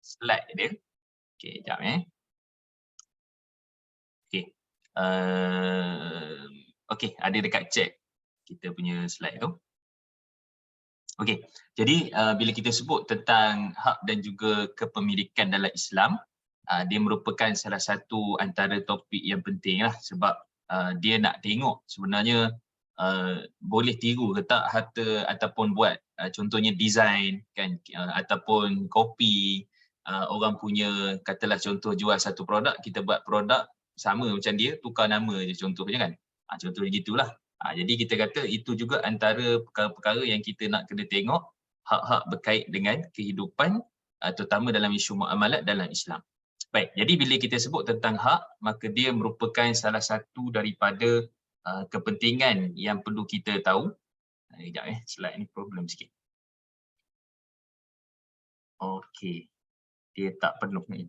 slide dia. Okey, jap Okey. Okey, ada dekat chat kita punya slide tu. Okey, jadi bila kita sebut tentang hak dan juga kepemilikan dalam Islam, dia merupakan salah satu antara topik yang penting lah, sebab dia nak tengok sebenarnya boleh tiru ke tak harta ataupun buat contohnya design kan, ataupun kopi orang punya, katalah contoh jual satu produk, kita buat produk sama macam dia, tukar nama je contohnya kan. Contohnya gitulah. Jadi kita kata itu juga antara perkara-perkara yang kita nak kena tengok, hak-hak berkait dengan kehidupan terutama dalam isu muamalat dalam Islam. Baik, jadi bila kita sebut tentang hak, maka dia merupakan salah satu daripada kepentingan yang perlu kita tahu. Sekejap slide ni problem sikit. Okey, dia tak penuh ni.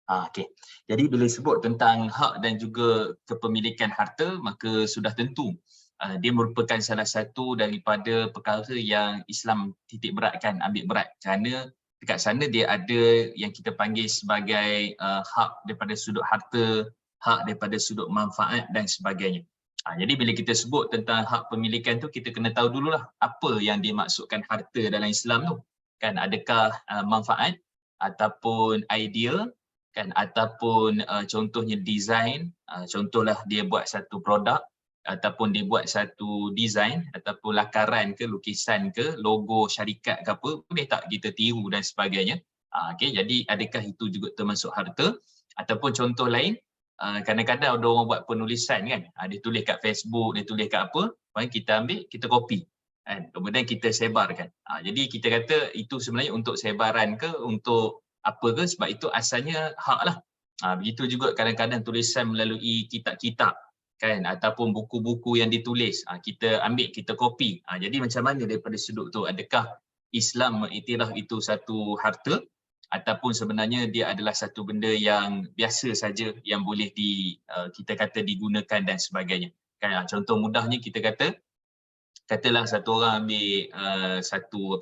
Okey. Jadi bila sebut tentang hak dan juga kepemilikan harta, maka sudah tentu dia merupakan salah satu daripada perkara yang Islam titik beratkan, ambil berat, kerana dekat sana dia ada yang kita panggil sebagai hak daripada sudut harta, hak daripada sudut manfaat dan sebagainya. Jadi bila kita sebut tentang hak pemilikan tu, kita kena tahu dululah apa yang dimaksudkan harta dalam Islam tu. Kan, adakah manfaat ataupun idea kan, ataupun contohnya design, contohlah dia buat satu produk ataupun dia buat satu design ataupun lakaran ke, lukisan ke, logo syarikat ke apa, boleh tak kita tiru dan sebagainya. Okey, jadi adakah itu juga termasuk harta? Ataupun contoh lain, kadang-kadang ada orang buat penulisan kan, dia tulis kat Facebook, dia tulis kat apa, kita ambil, kita copy kan, kemudian kita sebarkan. Jadi kita kata itu sebenarnya untuk sebaran ke, untuk apa ke, sebab itu asalnya hak lah. Begitu juga kadang-kadang tulisan melalui kitab-kitab kan, ataupun buku-buku yang ditulis, kita ambil, kita copy. Jadi macam mana daripada sudut tu, adakah Islam mengiktiraf itu satu harta ataupun sebenarnya dia adalah satu benda yang biasa saja yang boleh kita kata digunakan dan sebagainya kan. Contoh mudahnya kita katalah satu orang ambil satu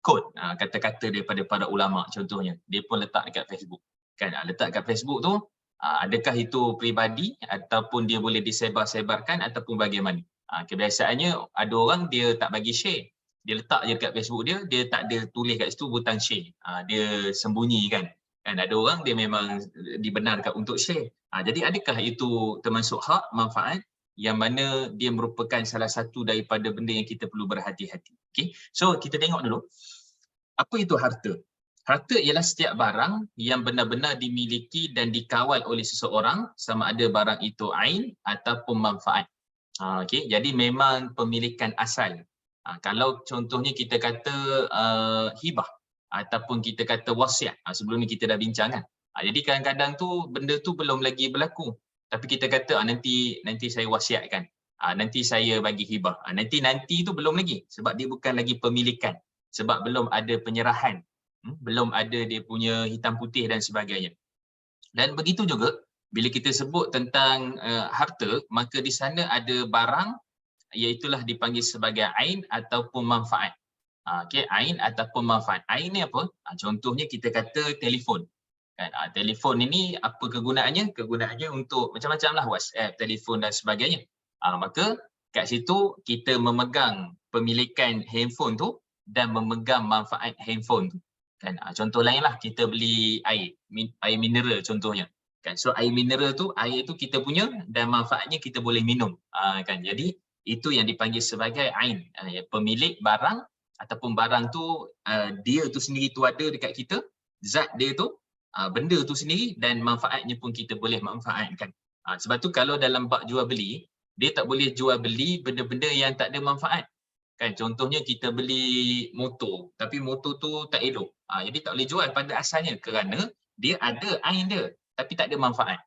quote, kata-kata daripada para ulama contohnya, dia pun letak dekat Facebook kan. Letak kat Facebook tu, adakah itu peribadi ataupun dia boleh disebar-sebarkan ataupun bagaimana? Kebiasaannya ada orang dia tak bagi share, dia letak je dekat Facebook dia tak ada tulis kat situ butang share, dia sembunyi kan. Ada orang dia memang dibenarkan untuk share. Jadi adakah itu termasuk hak, manfaat yang mana dia merupakan salah satu daripada benda yang kita perlu berhati-hati. Okay? So kita tengok dulu, apa itu harta? Harta ialah setiap barang yang benar-benar dimiliki dan dikawal oleh seseorang, sama ada barang itu ain ataupun manfaat. Okay? Jadi memang pemilikan asal. Kalau contohnya kita kata hibah ataupun kita kata wasiat, sebelum ni kita dah bincang kan. Jadi kadang-kadang tu benda tu belum lagi berlaku, tapi kita kata nanti saya wasiatkan, nanti saya bagi hibah, nanti tu belum lagi, sebab dia bukan lagi pemilikan, sebab belum ada penyerahan, belum ada dia punya hitam putih dan sebagainya. Dan begitu juga bila kita sebut tentang harta, maka di sana ada barang, iaitulah dipanggil sebagai ain ataupun manfaat. Okay, ain ataupun manfaat. Ain ni apa? Contohnya kita kata telefon. Telefon ini apa kegunaannya? Kegunaannya untuk macam-macam lah, WhatsApp, telefon dan sebagainya. Maka kat situ kita memegang pemilikan handphone tu dan memegang manfaat handphone tu. Kan? Contoh lain lah, kita beli air mineral contohnya. Kan? So air mineral tu, air tu kita punya dan manfaatnya kita boleh minum. Kan? Jadi itu yang dipanggil sebagai ain. Pemilik barang ataupun barang tu, dia tu sendiri tu ada dekat kita, zat dia tu, benda tu sendiri, dan manfaatnya pun kita boleh manfaatkan. Sebab tu kalau dalam bab jual beli, dia tak boleh jual beli benda-benda yang tak ada manfaat. Kan, contohnya kita beli motor tapi motor tu tak elok. Jadi tak boleh jual pada asalnya kerana dia ada ain dia tapi tak ada manfaat.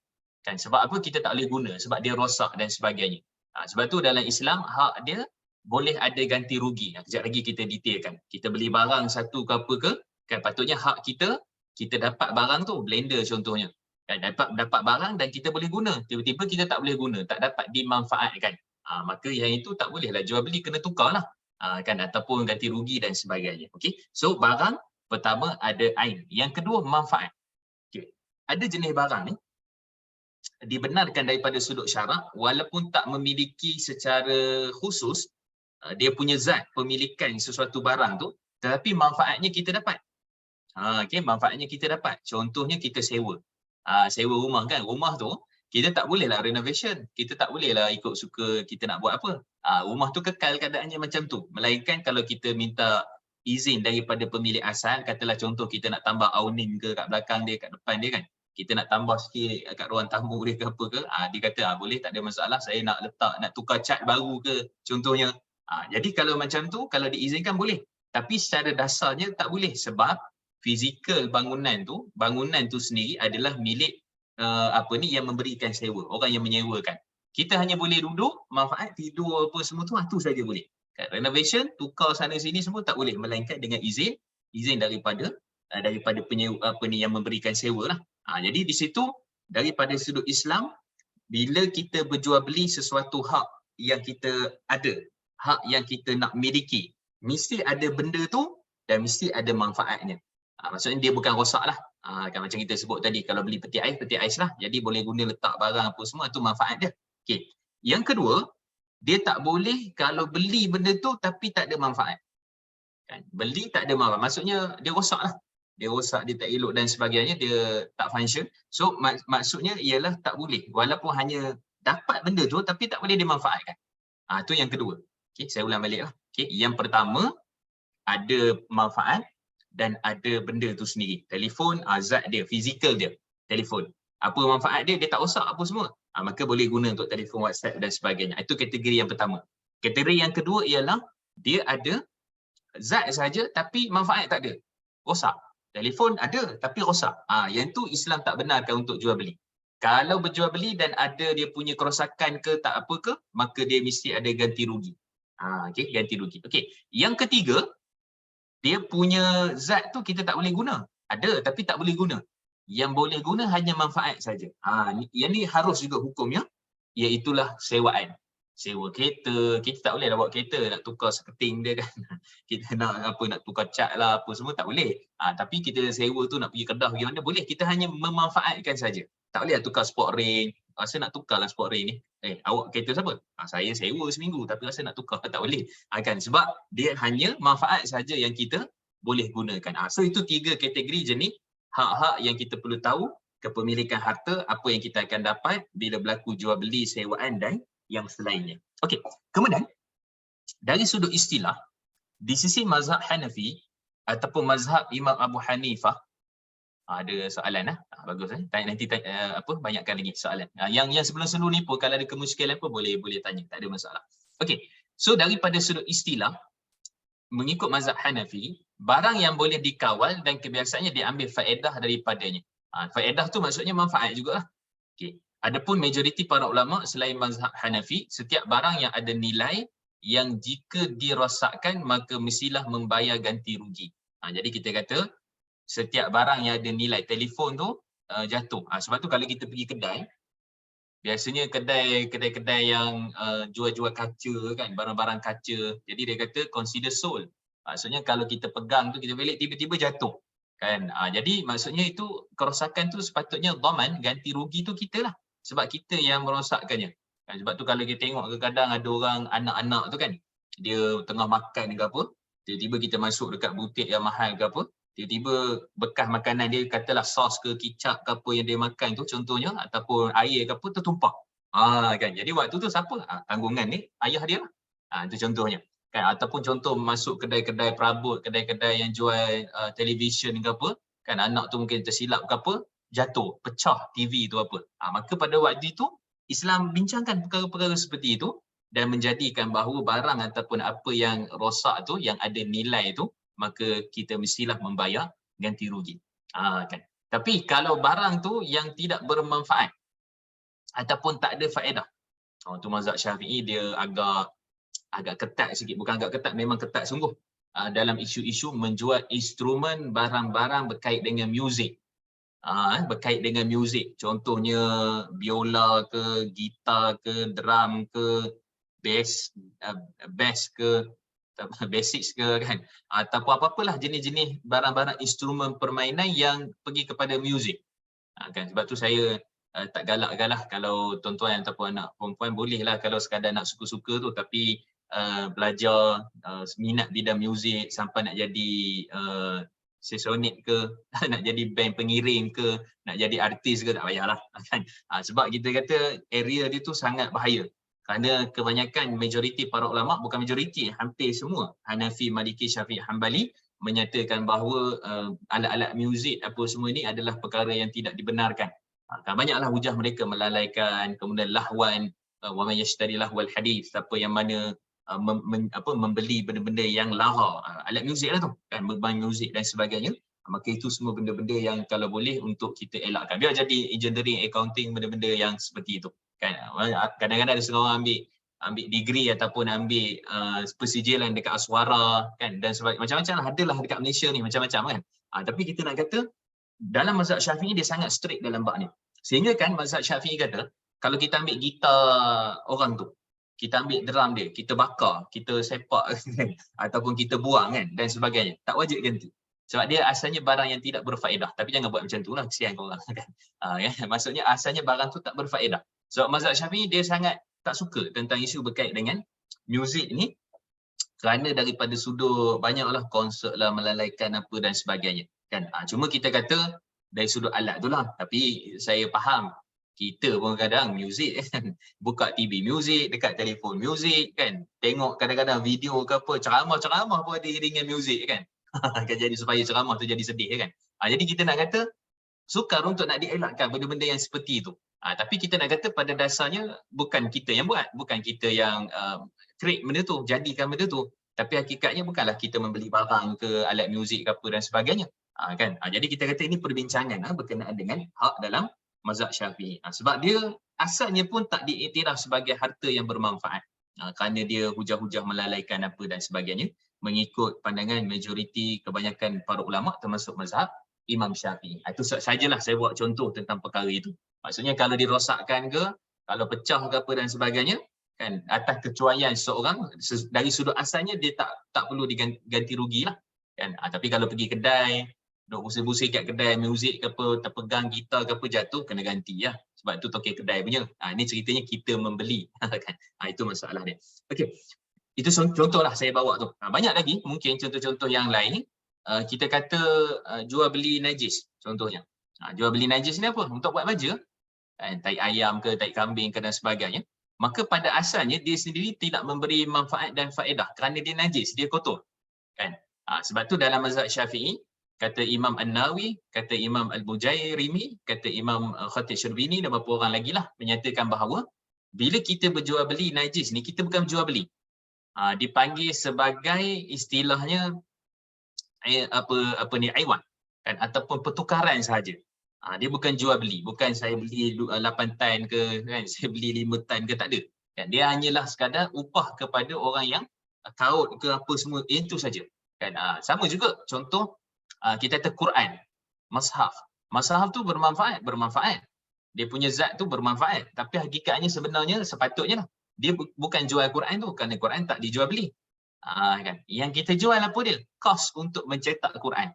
Kan, sebab apa kita tak boleh guna? Sebab dia rosak dan sebagainya. Sebab tu dalam Islam hak dia boleh ada ganti rugi. Kejap lagi kita detailkan. Kita beli barang satu ke apa ke, kan patutnya hak kita dapat barang tu, blender contohnya. Kan, dapat barang dan kita boleh guna. Tiba-tiba kita tak boleh guna, tak dapat dimanfaatkan. Maka yang itu tak bolehlah jual beli, kena tukarlah. kan, ataupun ganti rugi dan sebagainya. Okey. So barang pertama ada ain. Yang kedua manfaat. Okey. Ada jenis barang ni dibenarkan daripada sudut syarak walaupun tak memiliki secara khusus dia punya zat pemilikan sesuatu barang tu, tetapi manfaatnya kita dapat. Okey, manfaatnya kita dapat. Contohnya kita sewa. Sewa rumah kan. Rumah tu kita tak bolehlah renovation. Kita tak bolehlah ikut suka kita nak buat apa. Rumah tu kekal keadaannya macam tu. Melainkan kalau kita minta izin daripada pemilik asal, katalah contoh kita nak tambah awning ke kat belakang dia, kat depan dia kan. Kita nak tambah sikit kat ruang tamu dia ke apa ke, dia kata boleh, tak ada masalah, saya nak tukar cat baru ke contohnya. Jadi kalau macam tu, kalau diizinkan boleh. Tapi secara dasarnya tak boleh sebab fizikal bangunan tu sendiri adalah milik yang memberikan sewa, orang yang menyewakan. Kita hanya boleh duduk, manfaat tidur apa semua tu saja boleh. Kan, renovation, tukar sana sini semua tak boleh melainkan dengan izin daripada penyewa yang memberikan sewa lah. Jadi di situ daripada sudut Islam, bila kita berjual beli sesuatu hak yang kita ada, hak yang kita nak miliki, mesti ada benda tu dan mesti ada manfaatnya. Maksudnya dia bukan rosak lah. Kan macam kita sebut tadi, kalau beli peti ais lah. Jadi boleh guna letak barang apa semua, tu manfaat dia. Okay. Yang kedua, dia tak boleh kalau beli benda tu tapi tak ada manfaat. Kan? Beli tak ada manfaat. Maksudnya dia rosak lah. Dia rosak, dia tak elok dan sebagainya, dia tak function. So maksudnya ialah tak boleh. Walaupun hanya dapat benda tu tapi tak boleh dimanfaatkan. Tu yang kedua. Okay, saya ulang balik lah. Okay, yang pertama, ada manfaat dan ada benda tu sendiri. Telefon, zat dia, fizikal dia, telefon. Apa manfaat dia? Dia tak rosak apa semua. Maka boleh guna untuk telefon, WhatsApp dan sebagainya. Itu kategori yang pertama. Kategori yang kedua ialah dia ada zat saja tapi manfaat tak ada. Rosak. Telefon ada tapi rosak. Yang tu Islam tak benarkan untuk jual beli. Kalau berjual beli dan ada dia punya kerosakan ke tak apa ke, maka dia mesti ada ganti rugi. Okey, ganti rugi. Okey. Yang ketiga, dia punya zat tu kita tak boleh guna. Ada tapi tak boleh guna. Yang boleh guna hanya manfaat saja. Yang ni harus juga hukumnya, iaitulah sewaan. Sewa kereta, kita tak boleh bawa kereta nak tukar seketing dia kan. Kita nak tukar cat lah apa semua tak boleh. Tapi kita sewa tu nak pergi Kedah pergi mana boleh, kita hanya memanfaatkan saja. Tak boleh tukar sport rain. Rasa nak tukarlah sport rain ni. Awak kereta siapa? Saya sewa seminggu tapi rasa nak tukar tak boleh. Kan sebab dia hanya manfaat saja yang kita boleh gunakan. So itu 3 kategori jenis hak-hak yang kita perlu tahu, kepemilikan harta, apa yang kita akan dapat bila berlaku jual beli, sewaan dan yang selainnya. Okey, kemudian dari sudut istilah, di sisi mazhab Hanafi ataupun mazhab Imam Abu Hanifah, ada soalan bagus nanti banyakkan lagi soalan. Yang sebelum ni pun kalau ada kemusykilan pun boleh tanya, tak ada masalah. Okey. So daripada sudut istilah, mengikut mazhab Hanafi, barang yang boleh dikawal dan kebiasaannya diambil faedah daripadanya. Faedah tu maksudnya manfaat jugalah. Okey. Adapun majoriti para ulama selain mazhab Hanafi, setiap barang yang ada nilai yang jika dirosakkan maka mestilah membayar ganti rugi. Jadi kita kata setiap barang yang ada nilai, telefon tu jatuh. Sebab tu kalau kita pergi kedai, biasanya kedai-kedai yang jual-jual kaca kan, barang-barang kaca. Jadi dia kata consider sold. Maksudnya kalau kita pegang tu, kita balik tiba-tiba jatuh. Kan? Jadi maksudnya itu kerosakan tu sepatutnya dhaman, ganti rugi tu kita lah. Sebab kita yang merosakkannya. Kan? Sebab tu kalau kita tengok kadang ada orang anak-anak tu kan, dia tengah makan ke apa, tiba-tiba kita masuk dekat butik yang mahal ke apa, tiba-tiba bekas makanan dia, katalah sos ke kicap ke apa yang dia makan tu contohnya, ataupun air ke apa tertumpah. Kan. Jadi waktu tu siapa? Tanggungan ni ayah dia lah. Itu contohnya. Kan, ataupun contoh masuk kedai-kedai perabot, kedai-kedai yang jual televisyen ke apa, kan anak tu mungkin tersilap ke apa, jatuh, pecah TV tu apa. Maka pada waktu itu Islam bincangkan perkara-perkara seperti itu dan menjadikan bahawa barang ataupun apa yang rosak tu, yang ada nilai tu, maka kita mestilah membayar ganti rugi. Kan. Tapi kalau barang tu yang tidak bermanfaat ataupun tak ada faedah, tu mazhab Syafi'i dia agak ketat sikit, bukan agak ketat, memang ketat sungguh dalam isu-isu menjual instrumen barang-barang berkait dengan muzik. Berkait dengan muzik, contohnya biola ke, gitar ke, drum ke, bass ke, basics ke kan, ataupun apa-apalah jenis-jenis barang-barang instrumen permainan yang pergi kepada muzik. Kan sebab tu saya tak galakkan lah kalau tuan-tuan ataupun anak perempuan bolehlah kalau sekadar nak suka-suka tu, tapi belajar minat bidang muzik sampai nak jadi sesonik ke, nak jadi band pengiring ke, nak jadi artis ke, tak payahlah kan. Sebab kita kata area dia tu sangat bahaya. Kerana kebanyakan majoriti para ulama, bukan majoriti, hampir semua Hanafi, Maliki, Syafi'i, Hambali menyatakan bahawa alat-alat muzik apa semua ini adalah perkara yang tidak dibenarkan. Banyaklah hujah mereka melalaikan, kemudian lahwan, wa may yashtari lahwal hadis, siapa yang mana membeli benda-benda yang lara, alat muzik lah tu kan, beban muzik dan sebagainya, maka itu semua benda-benda yang kalau boleh untuk kita elakkan. Biar jadi engineering, accounting, benda-benda yang seperti itu kan. Kadang-kadang ada seorang ambil degree ataupun ambil persijilan dekat Aswara kan, dan sebagainya, macam-macam lah, adalah dekat Malaysia ni macam-macam kan. Tapi kita nak kata dalam mazhab Syafi'i dia sangat strict dalam bab ni, sehingga kan mazhab Syafi'i kata kalau kita ambil gitar orang tu, kita ambil drum dia, kita bakar, kita sepak ataupun kita buang kan dan sebagainya, tak wajib ganti. Sebab dia asalnya barang yang tidak berfaedah. Tapi jangan buat macam tu lah, kesian korang kan. Maksudnya asalnya barang tu tak berfaedah. Sebab mazhab Syafi'i dia sangat tak suka tentang isu berkait dengan muzik ni, kerana daripada sudut banyaklah konsert lah, melalaikan apa dan sebagainya kan. Cuma kita kata dari sudut alat tu lah, tapi saya faham kita pun kadang muzik kan, buka TV muzik, dekat telefon muzik kan, tengok kadang-kadang video ke apa, ceramah-ceramah pun ada iringan muzik kan. Kan jadi supaya ceramah tu jadi sedih kan. Jadi kita nak kata sukar untuk nak dielakkan benda-benda yang seperti itu. Tapi kita nak kata pada dasarnya bukan kita yang buat, bukan kita yang create benda tu, jadikan benda tu. Tapi hakikatnya bukanlah kita membeli barang ke alat muzik ke apa dan sebagainya. Kan? Jadi kita kata ini perbincangan berkenaan dengan hak dalam mazhab Syafi'i. Sebab dia asalnya pun tak diiktiraf sebagai harta yang bermanfaat. Kerana dia hujah-hujah melalaikan apa dan sebagainya, mengikut pandangan majoriti kebanyakan para ulama termasuk mazhab Imam Syafi'i. Itu sajalah saya buat contoh tentang perkara itu. Maksudnya kalau dirosakkan ke, kalau pecah ke apa dan sebagainya, kan atas kecuaian seorang dari sudut asalnya dia tak perlu diganti rugi lah. Kan? Tapi kalau pergi kedai, duk pusing-pusing kat kedai muzik ke apa, terpegang gitar ke apa jatuh, kena ganti lah. Sebab tu tokek kedai punya. Ini ceritanya kita membeli. Kan? Itu masalah dia. Okey. Itu contoh lah saya bawa tu. Banyak lagi mungkin contoh-contoh yang lain. Kita kata jual beli najis contohnya. Jual beli najis ni apa? Untuk buat baja, tai ayam ke, tai kambing ke dan sebagainya. Maka pada asalnya dia sendiri tidak memberi manfaat dan faedah kerana dia najis, dia kotor. Kan? Sebab tu dalam mazhab Syafi'i, kata Imam An-Nawawi, kata Imam Al-Bujairimi, kata Imam Khatib Syarbini dan beberapa orang lagi lah menyatakan bahawa bila kita berjual beli najis ni, kita bukan berjual beli. Dipanggil sebagai istilahnya apa ni, aiwan kan, ataupun pertukaran sahaja. Dia bukan jual beli, bukan saya beli 8 tan ke kan, saya beli 5 tan ke, tak ada kan. Dia hanyalah sekadar upah kepada orang yang kaut ke apa semua, itu saja kan. Sama juga contoh kita kata Quran, mushaf tu bermanfaat, dia punya zat tu bermanfaat, tapi hakikatnya sebenarnya sepatutnya lah dia bukan jual Quran tu, kerana Quran tak dijual beli. Kan? Yang kita jual apa dia? Kos untuk mencetak Quran.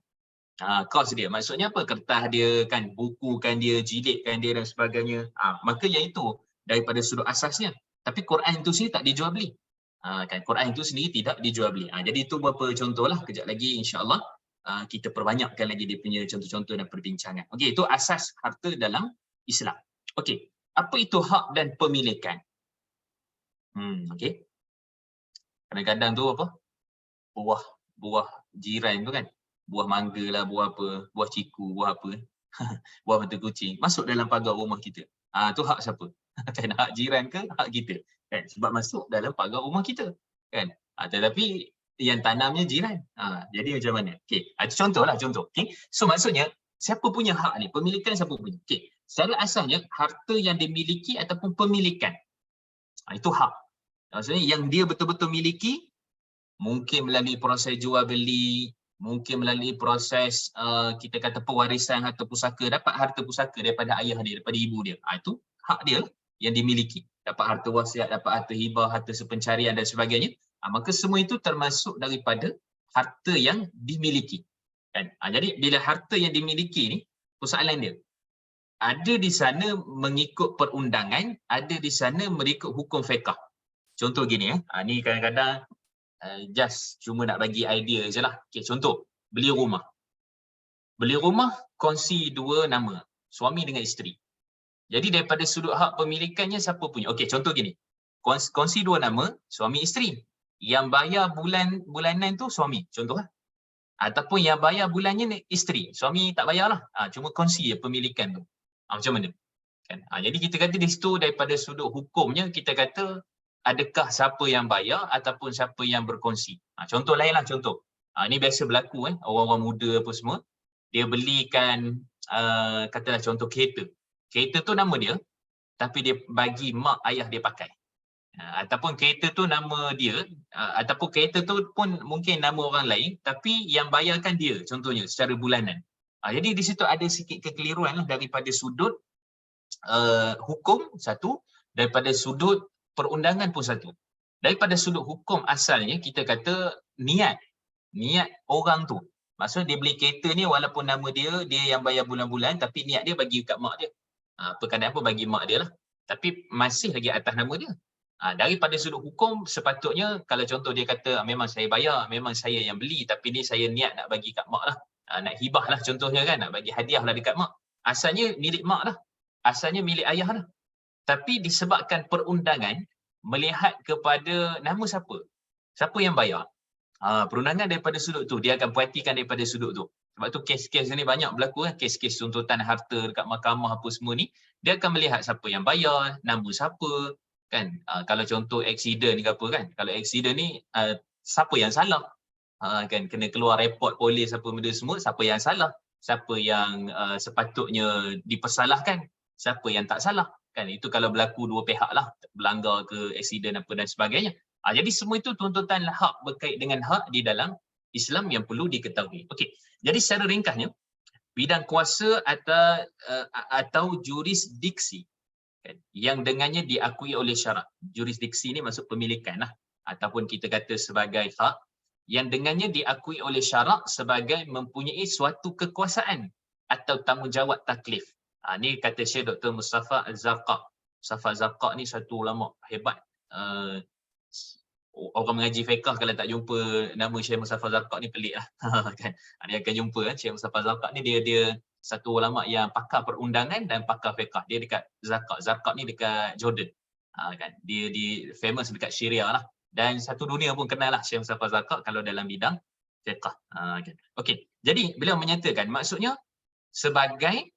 Kos dia, maksudnya apa? Kertas dia kan, buku kan dia, jilidkan dia dan sebagainya. Maka yang itu daripada sudut asasnya. Tapi Quran itu sendiri tak dijual beli. Kan? Quran itu sendiri tidak dijual beli. Jadi itu beberapa contoh lah. Kejap lagi insya-Allah kita perbanyakkan lagi dia punya contoh-contoh dan perbincangan. Okey, itu asas harta dalam Islam. Okey, apa itu hak dan pemilikan? Okey. Kadang-kadang tu apa? Buah jiran tu kan. Buah mangga lah, buah apa, buah ciku, buah apa. Buah mata kucing masuk dalam pagar rumah kita. Tu hak siapa? Kan hak jiran ke hak kita? Kan sebab masuk dalam pagar rumah kita. Kan? Tetapi yang tanamnya jiran. Jadi macam mana? Okey, itu contohlah contoh. Okey. So maksudnya siapa punya hak ni? Pemilikan siapa punya? Okey. Secara asalnya harta yang dimiliki ataupun pemilikan. Itu hak. Maksudnya yang dia betul-betul miliki, mungkin melalui proses jual beli, mungkin melalui proses kita kata pewarisan harta pusaka, dapat harta pusaka daripada ayah dia, daripada ibu dia. Itu hak dia yang dimiliki. Dapat harta wasiat, dapat harta hibah, harta sepencarian dan sebagainya. Maka semua itu termasuk daripada harta yang dimiliki. Kan? Jadi bila harta yang dimiliki ni, persoalan dia, ada di sana mengikut perundangan, ada di sana mengikut hukum fiqh. Contoh gini ni kadang-kadang just cuma nak bagi idea je lah. Okay, contoh, beli rumah. Beli rumah kongsi dua nama, suami dengan isteri. Jadi daripada sudut hak pemilikannya siapa punya? Okey, contoh gini. Kongsi dua nama, suami isteri. Yang bayar bulanan tu suami, contohlah. Ataupun yang bayar bulannya isteri. Suami tak bayarlah. Cuma kongsi je pemilikan tu. Macam mana? Kan? Jadi kita kata di situ daripada sudut hukumnya kita kata adakah siapa yang bayar ataupun siapa yang berkongsi. Contoh lain lah, contoh. Ini biasa berlaku orang-orang muda apa semua. Dia belikan katalah contoh kereta. Kereta tu nama dia, tapi dia bagi mak ayah dia pakai. Ataupun kereta tu nama dia, ataupun kereta tu pun mungkin nama orang lain, tapi yang bayarkan dia, contohnya secara bulanan. Jadi di situ ada sikit kekeliruan lah daripada sudut hukum satu, daripada sudut perundangan pun satu. Daripada sudut hukum asalnya kita kata niat orang tu. Maksudnya dia beli kereta ni walaupun nama dia yang bayar bulan-bulan, tapi niat dia bagi kat mak dia. Perkara apa bagi mak dia lah. Tapi masih lagi atas nama dia. Daripada sudut hukum sepatutnya kalau contoh dia kata memang saya bayar, memang saya yang beli, tapi ni saya niat nak bagi kat mak lah. Nak hibah lah contohnya kan, nak bagi hadiah lah dekat mak. Asalnya milik mak lah. Asalnya milik ayah lah. Tapi disebabkan perundangan melihat kepada nama siapa? Siapa yang bayar? Perundangan daripada sudut tu, dia akan perhatikan daripada sudut tu. Sebab tu kes-kes ni banyak berlaku kes-kes tuntutan harta dekat mahkamah apa semua ni, dia akan melihat siapa yang bayar, nama siapa kan. Kalau contoh aksiden ke apa kan, kalau aksiden ni siapa yang salah, kan kena keluar report polis apa benda semua, siapa yang salah, siapa yang sepatutnya dipersalahkan, siapa yang tak salah kan. Itu kalau berlaku dua pihak lah, berlanggar ke aksiden apa dan sebagainya. Jadi semua itu tuntutan hak berkait dengan hak di dalam Islam yang perlu diketahui. Okey. Jadi secara ringkasnya, bidang kuasa atau jurisdiksi kan, yang dengannya diakui oleh syarak. Jurisdiksi ni maksud pemilikan lah, ataupun kita kata sebagai hak yang dengannya diakui oleh syarak sebagai mempunyai suatu kekuasaan atau tanggungjawab taklif. Ni kata Syekh Dr. Mustafa Az-Zarqa. Mustafa Az-Zarqa ni satu ulama hebat. Orang mengaji fiqh kalau tak jumpa nama Syekh Mustafa Az-Zarqa ni pelik lah. Kan? Dia akan jumpa Syekh Mustafa Az-Zarqa ni dia satu ulama yang pakar perundangan dan pakar fiqh. Dia dekat Zarqa. Zarqa ni dekat Jordan. Kan? Dia famous dekat Syria lah. Dan satu dunia pun kenal lah Syekh Mustafa Az-Zarqa kalau dalam bidang fiqh. Kan? Okey. Jadi beliau menyatakan maksudnya sebagai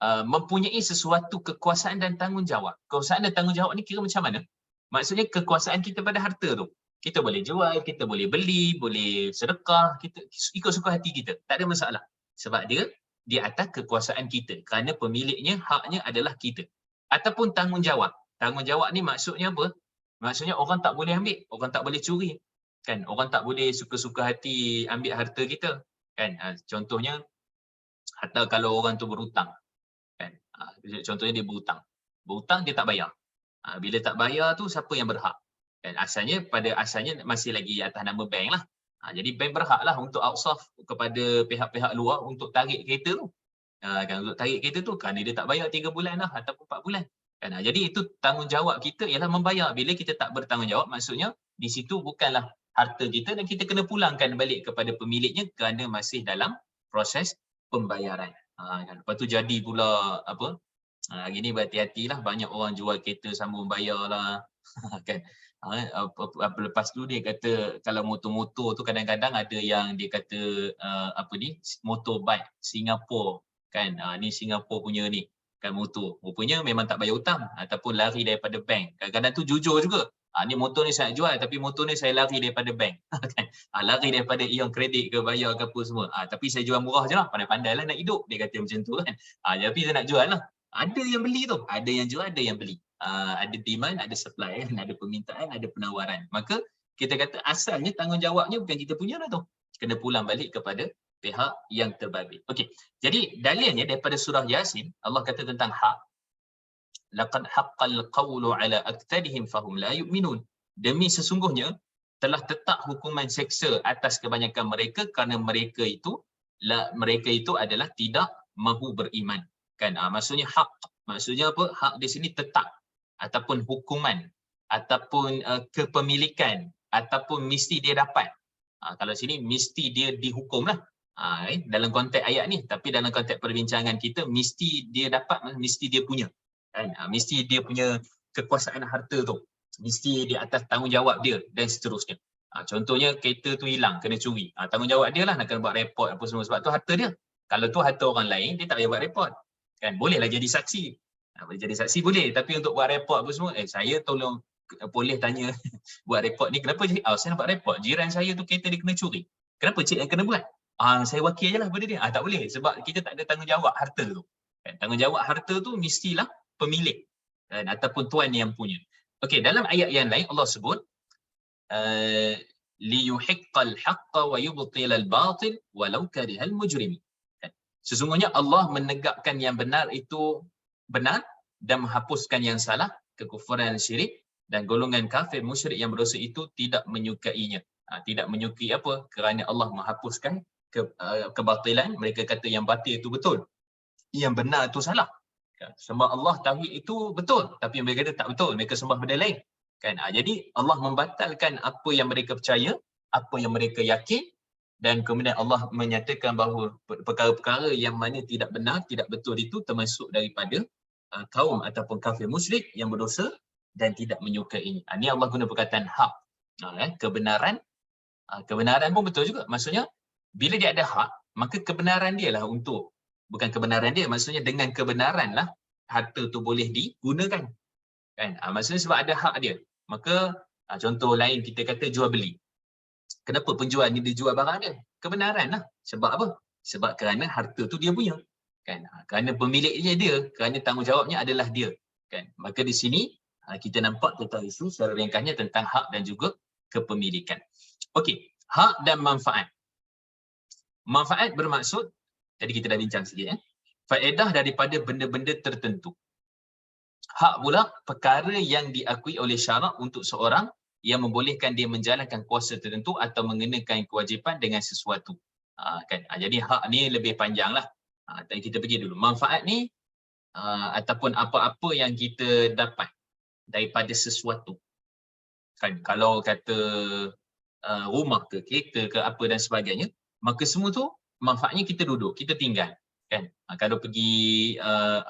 mempunyai sesuatu kekuasaan dan tanggungjawab. Kekuasaan dan tanggungjawab ni kira macam mana? Maksudnya kekuasaan kita pada harta tu. Kita boleh jual, kita boleh beli, boleh sedekah, kita ikut suka hati kita. Tak ada masalah. Sebab dia di atas kekuasaan kita. Kerana pemiliknya, haknya adalah kita. Ataupun tanggungjawab. Tanggungjawab ni maksudnya apa? Maksudnya orang tak boleh ambil, orang tak boleh curi. Kan? Orang tak boleh suka-suka hati ambil harta kita. Kan? Contohnya, atau kalau orang tu berhutang. Kan? Contohnya dia berhutang. Berhutang dia tak bayar. Bila tak bayar tu siapa yang berhak? Dan asalnya masih lagi atas nama bank lah. Jadi bank berhak lah untuk outsource kepada pihak-pihak luar untuk tarik kereta tu. Kan, untuk tarik kereta tu kerana dia tak bayar 3 bulan lah ataupun 4 bulan. Kan, jadi itu tanggungjawab kita ialah membayar. Bila kita tak bertanggungjawab maksudnya di situ bukanlah harta kita dan kita kena pulangkan balik kepada pemiliknya kerana masih dalam proses pembayaran. Kan. Lepas tu jadi pula apa? Hari ni berhati-hatilah, banyak orang jual kereta sambung bayar lah. Kan? Lepas tu dia kata kalau motor-motor tu kadang-kadang ada yang dia kata motorbike Singapore kan. Ni Singapore punya ni kan motor. Rupanya memang tak bayar hutang ataupun lari daripada bank. Kadang-kadang tu jujur juga. Ni motor ni saya jual tapi motor ni saya lari daripada bank. Kan? Lari daripada ion kredit ke bayar ke apa semua. Tapi saya jual murah je lah. Pandai-pandai lah nak hidup. Dia kata macam tu kan. Tapi saya nak jual lah. Ada yang beli tu, ada yang jual, ada yang beli. Ada demand, ada supply, ada permintaan, ada penawaran. Maka kita kata asalnya tanggungjawabnya bukan kita punya lah tu. Kena pulang balik kepada pihak yang terbabit. Okey. Jadi dalilnya daripada surah Yasin, Allah kata tentang hak. Laqad haqqal qawlu ala aktsarihim fahum la yu'minun. Demi sesungguhnya telah tetap hukuman seksa atas kebanyakan mereka kerana mereka itu adalah tidak mahu beriman. Kan? Maksudnya hak. Maksudnya apa? Hak di sini tetap ataupun hukuman ataupun kepemilikan ataupun mesti dia dapat. Kalau sini mesti dia dihukumlah. Dalam konteks ayat ni, tapi dalam konteks perbincangan kita mesti dia dapat, mesti dia punya. Kan? Mesti dia punya kekuasaan harta tu. Mesti di atas tanggungjawab dia dan seterusnya. Contohnya kereta tu hilang, kena curi. Tanggungjawab dia lah nak kena buat report apa semua sebab tu harta dia. Kalau tu harta orang lain, dia tak payah buat report. Kan? Bolehlah jadi saksi. Boleh jadi saksi boleh, tapi untuk buat report apa semua, saya tolong boleh tanya buat report ni kenapa jadi? Saya nak buat report. Jiran saya tu kereta dia kena curi. Kenapa cik yang kena buat? Saya wakil je lah benda dia. Tak boleh sebab kita tak ada tanggungjawab harta tu. Kan? Tanggungjawab harta tu mestilah pemilik ataupun tuan yang punya. Okey, dalam ayat yang lain Allah sebut liyuhiqqal haqqa wa yubtilal batil walau karihal mujrimin. Sesungguhnya Allah menegakkan yang benar itu benar dan menghapuskan yang salah, kekufuran syirik, dan golongan kafir musyrik yang berdosa itu tidak menyukainya. Tidak menyukai apa? Kerana Allah menghapuskan kebatilan. Mereka kata yang batil itu betul, yang benar itu salah. Sembah Allah tauhid itu betul, tapi mereka kata tak betul, mereka sembah benda lain. Kan? Jadi Allah membatalkan apa yang mereka percaya, apa yang mereka yakin, dan kemudian Allah menyatakan bahawa perkara-perkara yang mana tidak benar, tidak betul itu termasuk daripada kaum ataupun kafir musyrik yang berdosa dan tidak menyukainya. Ini Allah guna perkataan hak. Kebenaran, kebenaran pun betul juga. Maksudnya bila dia ada hak, maka kebenaran dia lah untuk, bukan kebenaran dia, maksudnya dengan kebenaran lah harta tu boleh digunakan. Kan? Maksudnya sebab ada hak dia. Maka contoh lain kita kata jual beli. Kenapa penjual ni dia jual barang dia? Kebenaran lah. Sebab apa? Sebab kerana harta tu dia punya. Kan? Kerana pemiliknya dia, kerana tanggungjawabnya adalah dia. Kan? Maka di sini kita nampak tentang isu secara ringkasnya tentang hak dan juga kepemilikan. Okey, hak dan manfaat. Manfaat bermaksud, tadi kita dah bincang sikit, faedah daripada benda-benda tertentu. Hak pula perkara yang diakui oleh syarak untuk seorang yang membolehkan dia menjalankan kuasa tertentu atau mengenakan kewajipan dengan sesuatu. Kan? Jadi hak ni lebih panjang lah. Tadi kita pergi dulu. Manfaat ni ataupun apa-apa yang kita dapat daripada sesuatu. Kan? Kalau kata rumah ke, kereta ke, apa dan sebagainya, maka semua tu manfaatnya kita duduk, kita tinggal. Kan? Kalau pergi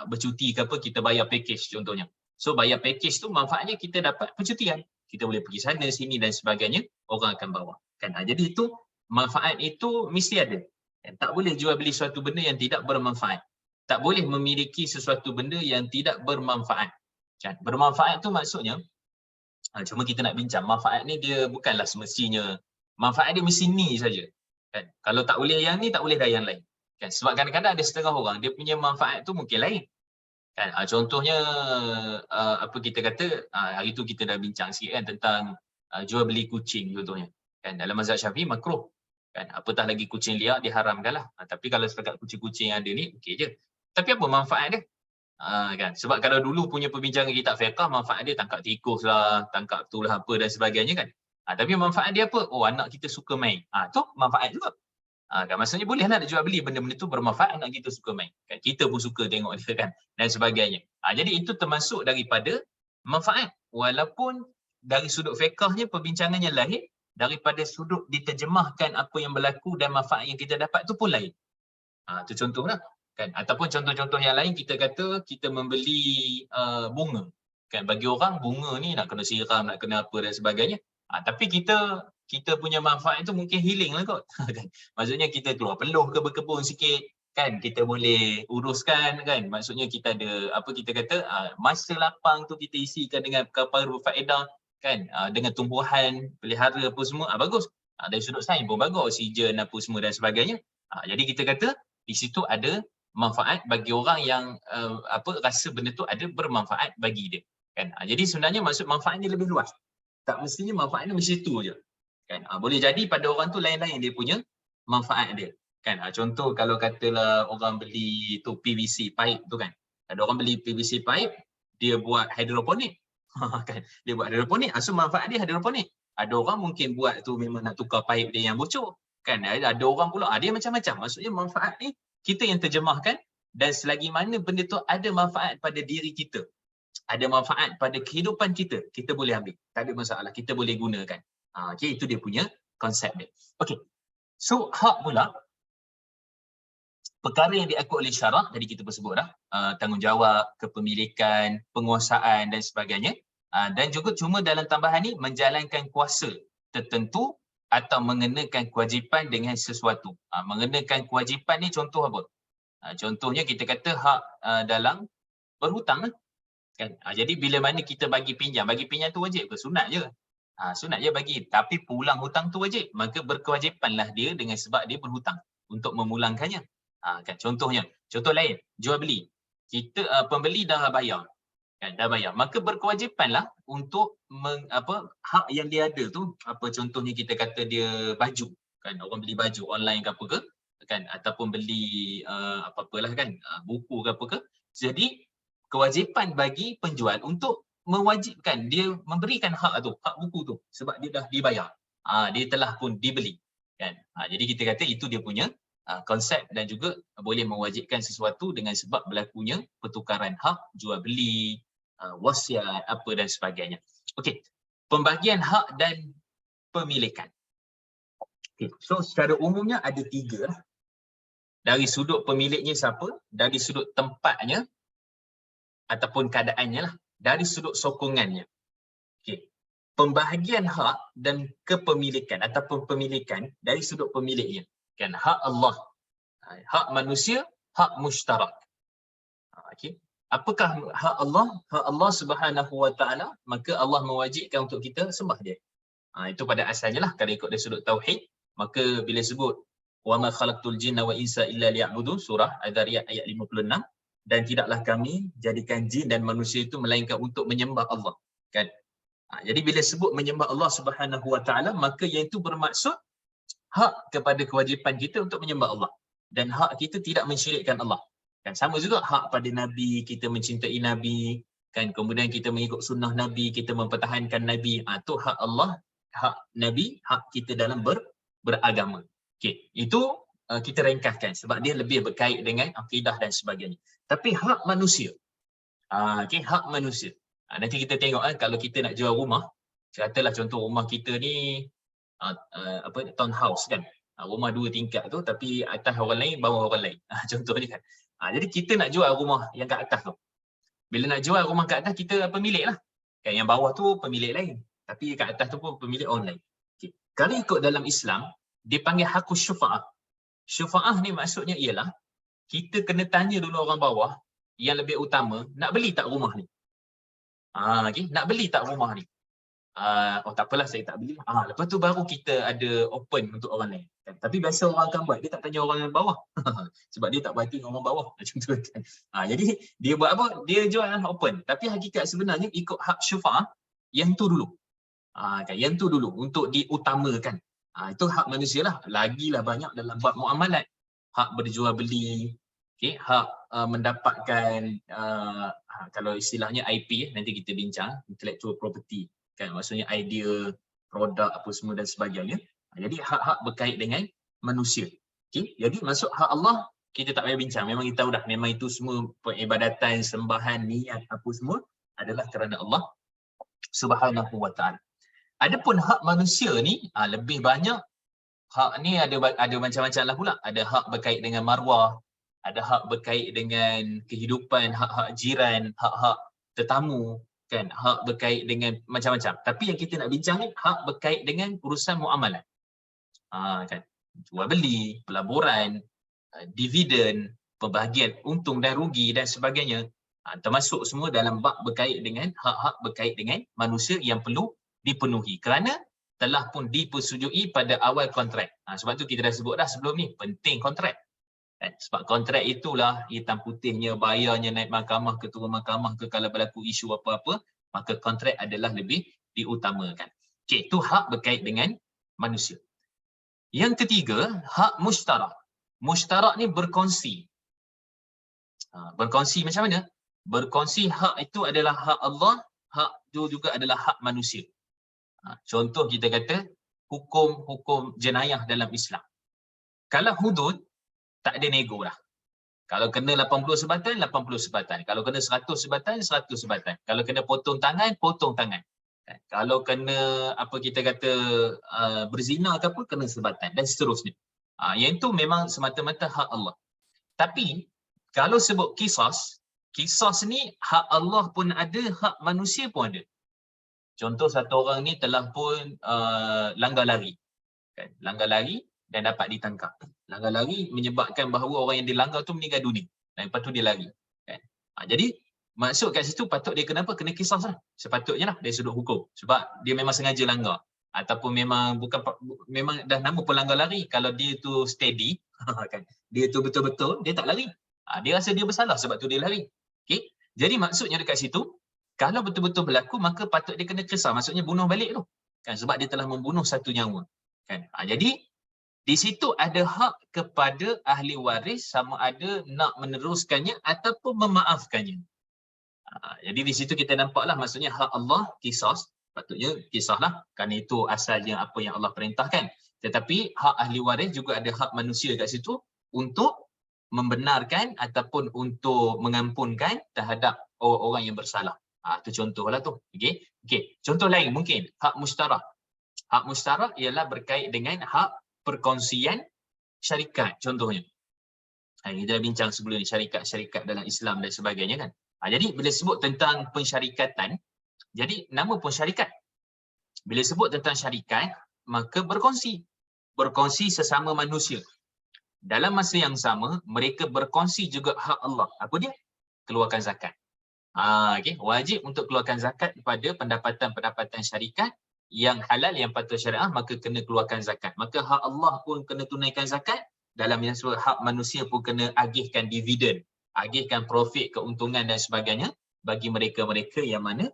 bercuti ke apa, kita bayar package contohnya. So bayar package tu manfaatnya kita dapat percutian. Kita boleh pergi sana sini dan sebagainya, orang akan bawa. Kan? Jadi itu manfaat itu mesti ada. Kan? Tak boleh jual beli suatu benda yang tidak bermanfaat. Tak boleh memiliki sesuatu benda yang tidak bermanfaat. Kan? Bermanfaat tu maksudnya, cuma kita nak bincang, manfaat ni dia bukanlah semestinya, manfaat dia mesti ni saja. Kan? Kalau tak boleh yang ni, tak boleh dah yang lain. Kan? Sebab kadang-kadang ada setengah orang, dia punya manfaat tu mungkin lain. Kan? Contohnya, apa kita kata, hari tu kita dah bincang sikit kan tentang jual beli kucing contohnya. Kan? Dalam mazhab Syafi'i makruh. Kan? Apatah lagi kucing liar diharamkan lah. Tapi kalau setakat kucing-kucing yang ada ni, okey je. Tapi apa manfaat dia? Kan? Sebab kalau dulu punya perbincangan kitab fiqh, manfaat dia tangkap tikus lah, tangkap tu lah apa dan sebagainya kan. Tapi manfaat dia apa? Oh, anak kita suka main. Tu manfaat juga. Kan? Maksudnya bolehlah nak jual beli benda-benda tu bermanfaat, anak kita suka main. Kan? Kita pun suka tengok dia kan dan sebagainya. Jadi itu termasuk daripada manfaat. Walaupun dari sudut fiqhnya perbincangannya lain, daripada sudut diterjemahkan apa yang berlaku dan manfaat yang kita dapat tu pun lain. Itu contohlah. Kan? Ataupun contoh-contoh yang lain kita kata kita membeli bunga. Kan? Bagi orang bunga ni nak kena siram, nak kena apa dan sebagainya. Tapi kita punya manfaat itu mungkin healing lah kot. Maksudnya kita keluar peluh ke berkebun sikit. Kan? Kita boleh uruskan kan. Maksudnya kita ada apa kita kata masa lapang tu kita isikan dengan perkara berfaedah. Kan? Dengan tumbuhan, pelihara apa semua. Bagus. Dari sudut sains pun bagus. Oksigen apa semua dan sebagainya. Jadi kita kata di situ ada manfaat bagi orang yang rasa benda tu ada bermanfaat bagi dia. Kan? Jadi sebenarnya maksud manfaat ni lebih luas. Tak mestinya manfaat ni mesti tu je. Kan? Boleh jadi pada orang tu lain-lain dia punya manfaat dia. Kan? Contoh kalau katalah orang beli tu PVC pipe tu kan. Ada orang beli PVC pipe, dia buat hidroponik. Kan? Dia buat hidroponik, so manfaat dia hidroponik. Ada orang mungkin buat tu memang nak tukar paip dia yang bocor. Kan ada orang pula dia macam-macam. Maksudnya manfaat ni kita yang terjemahkan, dan selagi mana benda tu ada manfaat pada diri kita, ada manfaat pada kehidupan kita, kita boleh ambil. Tak ada masalah, kita boleh gunakan. Okey, itu dia punya konsep dia. Okey. So hak pula perkara yang diaku oleh syarak, tadi kita pun sebut dah, tanggungjawab, kepemilikan, penguasaan dan sebagainya. Dan juga cuma dalam tambahan ni menjalankan kuasa tertentu atau mengenakan kewajipan dengan sesuatu. Mengenakan kewajipan ni contoh apa? Contohnya kita kata hak dalam berhutang kan. Jadi bila mana kita bagi pinjam tu wajib ke? Sunat je. Sunat je bagi, tapi pulang hutang tu wajib. Maka berkewajipanlah dia dengan sebab dia berhutang untuk memulangkannya. Kan contohnya, contoh lain, jual beli. Kita pembeli dah bayar. Kan dah bayar. Maka berkewajipanlah untuk hak yang dia ada tu, apa contohnya kita kata dia baju. Kan orang beli baju online ke apa ke, kan ataupun beli apa-apalah kan, buku ke apa ke. Jadi kewajipan bagi penjual untuk mewajibkan dia memberikan hak tu, hak buku tu, sebab dia dah dibayar. Dia telah pun dibeli. Kan? Jadi kita kata itu dia punya konsep, dan juga boleh mewajibkan sesuatu dengan sebab berlakunya pertukaran hak, jual beli, wasiat, apa dan sebagainya. Okey, pembagian hak dan pemilikan. Okay. So secara umumnya ada 3 lah. Dari sudut pemiliknya siapa, dari sudut tempatnya ataupun keadaannya lah, dari sudut sokongannya. Okay. Pembahagian hak dan kepemilikan ataupun pemilikan dari sudut pemiliknya. Kan hak Allah, hak manusia, hak mushtarak. Okey. Apakah hak Allah? Hak Allah Subhanahu Wa Taala, maka Allah mewajibkan untuk kita sembah dia. Itu pada asalnya lah, kalau ikut dari sudut tauhid, maka bila sebut wa ma khalaqtul jinna wa insa illa liya'budun, surah Adz-Dzariyat ayat 56, dan tidaklah kami jadikan jin dan manusia itu melainkan untuk menyembah Allah. Kan? Jadi bila sebut menyembah Allah Subhanahu Wa Taala, maka yang itu bermaksud hak kepada kewajipan kita untuk menyembah Allah, dan hak kita tidak mensyirikkan Allah. Kan sama juga hak pada Nabi, kita mencintai Nabi, kan kemudian kita mengikut sunnah Nabi, kita mempertahankan Nabi. Itu hak Allah, hak Nabi, hak kita dalam beragama. Okey, itu kita ringkaskan sebab dia lebih berkait dengan akidah dan sebagainya. Tapi hak manusia, okey, hak manusia. Nanti kita tengok kalau kita nak jual rumah, katalah contoh rumah kita ni townhouse kan, rumah 2 tingkat tu, tapi atas orang lain, bawah orang lain. Contohnya kan. Jadi kita nak jual rumah yang kat atas tu. Bila nak jual rumah kat atas, kita pemilik lah. Kan yang bawah tu pemilik lain, tapi kat atas tu pun pemilik orang lain. Okay. Kalau ikut dalam Islam, dia panggil hakus syufa'ah. Syufa'ah ni maksudnya ialah kita kena tanya dulu orang bawah yang lebih utama, nak beli tak rumah ni? Okay. Nak beli tak rumah ni? Oh tak apalah, saya tak beli. Lepas tu baru kita ada open untuk orang lain. Kan? Tapi biasa orang akan buat, dia tak tanya orang yang bawah. Sebab dia tak berhati orang bawah. Macam tu kan. Jadi dia buat apa? Dia jual open. Tapi hakikat sebenarnya ikut hak syufa'ah, yang tu dulu. Kan? Yang tu dulu untuk diutamakan. Itu hak manusia lah. Lagilah banyak dalam bab muamalat. Hak berjual beli. Okay? Hak mendapatkan, kalau istilahnya IP, nanti kita bincang, intellectual property. Kan, maksudnya idea, produk apa semua dan sebagainya. Jadi hak-hak berkait dengan manusia. Okay? Jadi masuk hak Allah, kita tak payah bincang. Memang kita tahu dah, memang itu semua peribadatan, sembahan, niat apa semua adalah kerana Allah Subhanahu Wa Taala. Adapun hak manusia ni lebih banyak. Hak ni ada macam-macam lah pula. Ada hak berkait dengan maruah, ada hak berkait dengan kehidupan, hak-hak jiran, hak-hak tetamu, kan, hak berkait dengan macam-macam. Tapi yang kita nak bincang ni hak berkait dengan urusan muamalat. Kan, jual beli, pelaburan, dividen, pembahagian untung dan rugi dan sebagainya. Termasuk semua dalam bab berkait dengan hak-hak berkait dengan manusia yang perlu dipenuhi kerana telah pun dipersetujui pada awal kontrak. Sebab tu kita dah sebut dah sebelum ni, penting kontrak. Sebab kontrak itulah hitam putihnya, bayarnya naik mahkamah ke turun mahkamah ke, kalau berlaku isu apa-apa, maka kontrak adalah lebih diutamakan. Okey, itu hak berkait dengan manusia. Yang ketiga, hak mushtarak. Mushtarak ni berkongsi. Berkongsi macam mana? Berkongsi hak itu adalah hak Allah, hak itu juga adalah hak manusia. Contoh kita kata hukum-hukum jenayah dalam Islam. Kalau hudud, tak ada nego lah. Kalau kena 80 sebatan, 80 sebatan. Kalau kena 100 sebatan, 100 sebatan. Kalau kena potong tangan, potong tangan. Kalau kena apa kita kata berzina ke apa, kena sebatan dan seterusnya. Yang itu memang semata-mata hak Allah. Tapi kalau sebut kisas ni hak Allah pun ada, hak manusia pun ada. Contoh satu orang ni telah pun langgar lari. Kan? Langgar lari dan dapat ditangkap. Langgar lari menyebabkan bahawa orang yang dilanggar tu meninggal dunia. Dan lepas tu dia lari. Kan? Jadi maksud kat situ patut dia kenapa? Kena kisah lah. Sepatutnya lah dari sudut hukum. Sebab dia memang sengaja langgar. Ataupun memang bukan memang dah nama pelanggar lari. Kalau dia tu steady, kan? Dia tu betul-betul, dia tak lari. Dia rasa dia bersalah sebab tu dia lari. Okay? Jadi maksudnya dekat situ, kalau betul-betul berlaku, maka patut dia kena kisah. Maksudnya bunuh balik tu. Kan? Sebab dia telah membunuh satu nyawa. Kan? Jadi di situ ada hak kepada ahli waris sama ada nak meneruskannya ataupun memaafkannya. Jadi di situ kita nampaklah maksudnya hak Allah kisas, patutnya kisahlah kerana itu asalnya apa yang Allah perintahkan. Tetapi hak ahli waris juga ada hak manusia kat situ untuk membenarkan ataupun untuk mengampunkan terhadap orang-orang yang bersalah. Itu contohlah tu. Okey. Contoh lain mungkin hak mustarak. Hak mustarak ialah berkait dengan hak perkongsian syarikat contohnya. Kita dah bincang sebelum ni syarikat dalam Islam dan sebagainya kan. Jadi bila sebut tentang pensyarikatan, jadi nama pun syarikat. Bila sebut tentang syarikat, maka berkongsi sesama manusia. Dalam masa yang sama, mereka berkongsi juga hak Allah. Apa dia? Keluarkan zakat. Wajib untuk keluarkan zakat kepada pendapatan-pendapatan syarikat yang halal, yang patut syariah, maka kena keluarkan zakat. Maka hak Allah pun kena tunaikan zakat, dalam yang sebut hak manusia pun kena agihkan dividen, agihkan profit, keuntungan dan sebagainya bagi mereka-mereka yang mana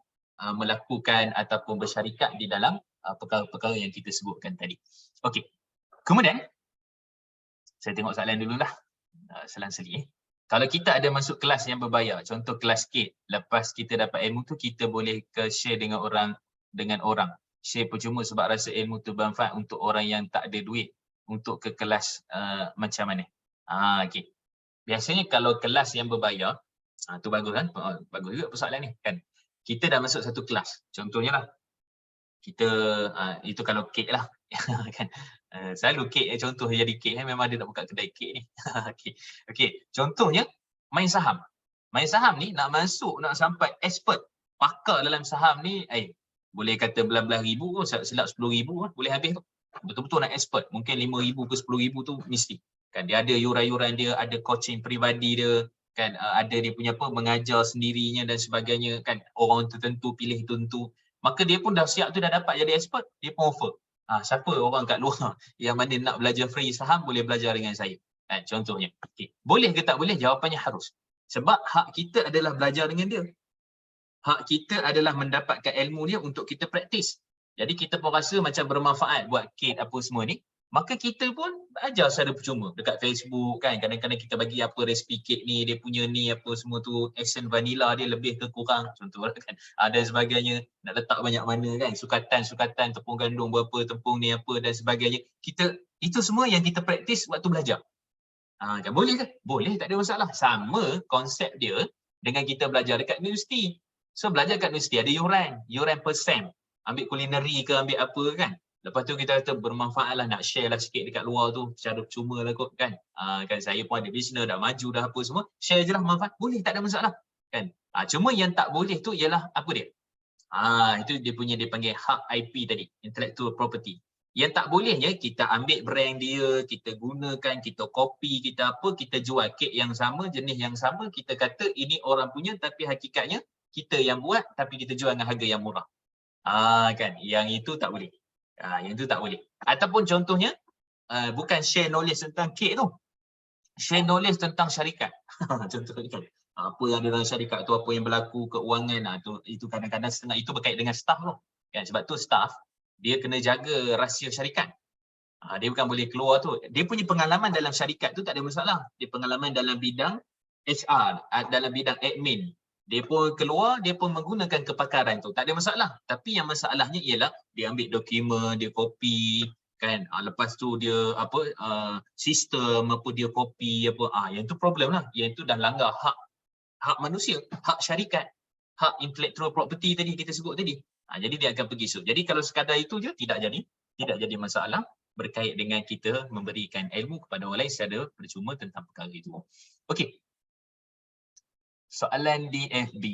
melakukan ataupun bersyarikat di dalam perkara-perkara yang kita sebutkan tadi. Okey. Kemudian saya tengok soalan dululah. Selang-seli. Kalau kita ada masuk kelas yang berbayar, contoh kelas KIT, lepas kita dapat ilmu tu kita boleh ke share dengan orang. Share percuma sebab rasa ilmu tu bermanfaat untuk orang yang tak ada duit untuk ke kelas macam mana. Okey. Biasanya kalau kelas yang berbayar, tu bagus kan? Bagus juga persoalan ni kan. Kita dah masuk satu kelas. Contohnya lah. Kita itu kalau kek lah. Kan. Selalu kek contoh jadi kek memang dia nak buka kedai kek ni. Okey. Contohnya main saham. Main saham ni nak masuk, nak sampai expert, pakar dalam saham ni, boleh kata belah-belah ribu, silap 10,000 boleh habis tu. Betul-betul nak expert, mungkin 5,000 ke 10,000 tu mesti. Kan dia ada yuran-yuran dia, ada coaching peribadi dia, kan ada dia punya apa mengajar sendirinya dan sebagainya kan, orang tertentu pilih tertentu. Maka dia pun dah siap tu, dah dapat jadi expert, dia pun offer. Siapa orang kat luar yang mana nak belajar free saham boleh belajar dengan saya. Contohnya. Okay. Boleh ke tak boleh? Jawapannya harus. Sebab hak kita adalah belajar dengan dia. Hak kita adalah mendapatkan ilmu dia untuk kita praktis. Jadi kita pun rasa macam bermanfaat buat kit apa semua ni. Maka kita pun ajar secara percuma dekat Facebook kan. Kadang-kadang kita bagi apa resipi kek ni, dia punya ni apa semua tu, essence vanilla dia lebih ke kurang contohlah kan. Ada sebagainya, nak letak banyak mana kan, sukatan, tepung gandum berapa, tepung ni apa dan sebagainya. Kita itu semua yang kita praktis waktu belajar. Boleh ke? Boleh, tak ada masalah. Sama konsep dia dengan kita belajar dekat universiti. So belajar kat universiti ada yuran per sem. Ambil culinary ke ambil apa kan. Lepas tu kita kata bermanfaat lah, nak share lah sikit dekat luar tu secara percuma lah kot kan. Kan saya pun ada bisnes, dah maju dah apa semua, share je lah manfaat, boleh, tak ada masalah kan. Cuma yang tak boleh tu ialah apa dia? Itu dia punya, dia panggil hak IP tadi, intellectual property. Yang tak bolehnya kita ambil brand dia, kita gunakan, kita copy, kita apa, kita jual kek yang sama, jenis yang sama, kita kata ini orang punya tapi hakikatnya kita yang buat tapi kita jual dengan harga yang murah. Kan, yang itu tak boleh. Yang itu tak boleh. Ataupun contohnya bukan share knowledge tentang kek tu. Share knowledge tentang syarikat. Contohnya kan. Apa yang ada dalam syarikat tu, apa yang berlaku, keuangan, itu kadang-kadang setengah itu berkait dengan staff tu. Kan, sebab tu staff dia kena jaga rahsia syarikat. Dia bukan boleh keluar tu. Dia punya pengalaman dalam syarikat tu tak ada masalah. Dia pengalaman dalam bidang HR, dalam bidang admin. dia pun keluar, dia pun menggunakan kepakaran tu, tak ada masalah. Tapi yang masalahnya ialah dia ambil dokumen, dia copy kan, lepas tu dia sistem apa dia copy apa, yang tu problem lah, yang tu dah langgar hak manusia, hak syarikat, hak intellectual property tadi kita sebut tadi. Jadi dia akan pergi suit. Jadi kalau sekadar itu je tidak jadi masalah berkait dengan kita memberikan ilmu kepada orang lain secara percuma tentang perkara itu. Okey. Soalan di FB.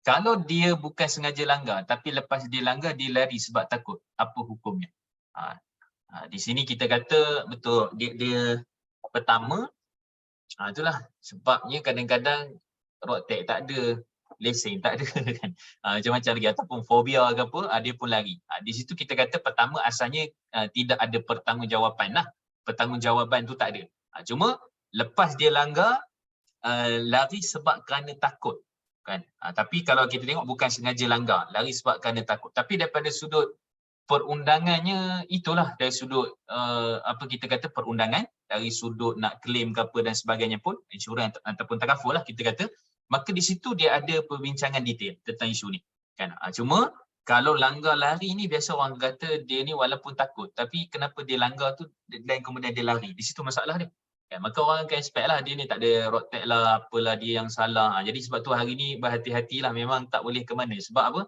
Kalau dia bukan sengaja langgar tapi lepas dia langgar dia lari sebab takut, apa hukumnya? Di sini kita kata betul dia pertama itulah sebabnya kadang-kadang road tag tak ada, lesen tak ada kan. Macam-macam lagi ataupun fobia ke apa, dia pun lari. Di situ kita kata pertama asalnya tidak ada pertanggungjawapan lah. Pertanggungjawapan tu tak ada. Cuma lepas dia langgar lari sebab kerana takut kan. Tapi kalau kita tengok bukan sengaja langgar, lari sebab kerana takut. Tapi daripada sudut perundangannya itulah, dari sudut apa kita kata perundangan, dari sudut nak claim ke apa dan sebagainya pun, insurans ataupun takaful lah kita kata, maka di situ dia ada perbincangan detail tentang isu ni kan. Cuma kalau langgar lari ni biasa orang kata dia ni walaupun takut tapi kenapa dia langgar tu dan kemudian dia lari, di situ masalah dia kan. Maka orang akan expect lah dia ni tak ada road tag lah, apalah dia yang salah. Jadi sebab tu hari ni berhati-hatilah, memang tak boleh ke mana. Sebab apa?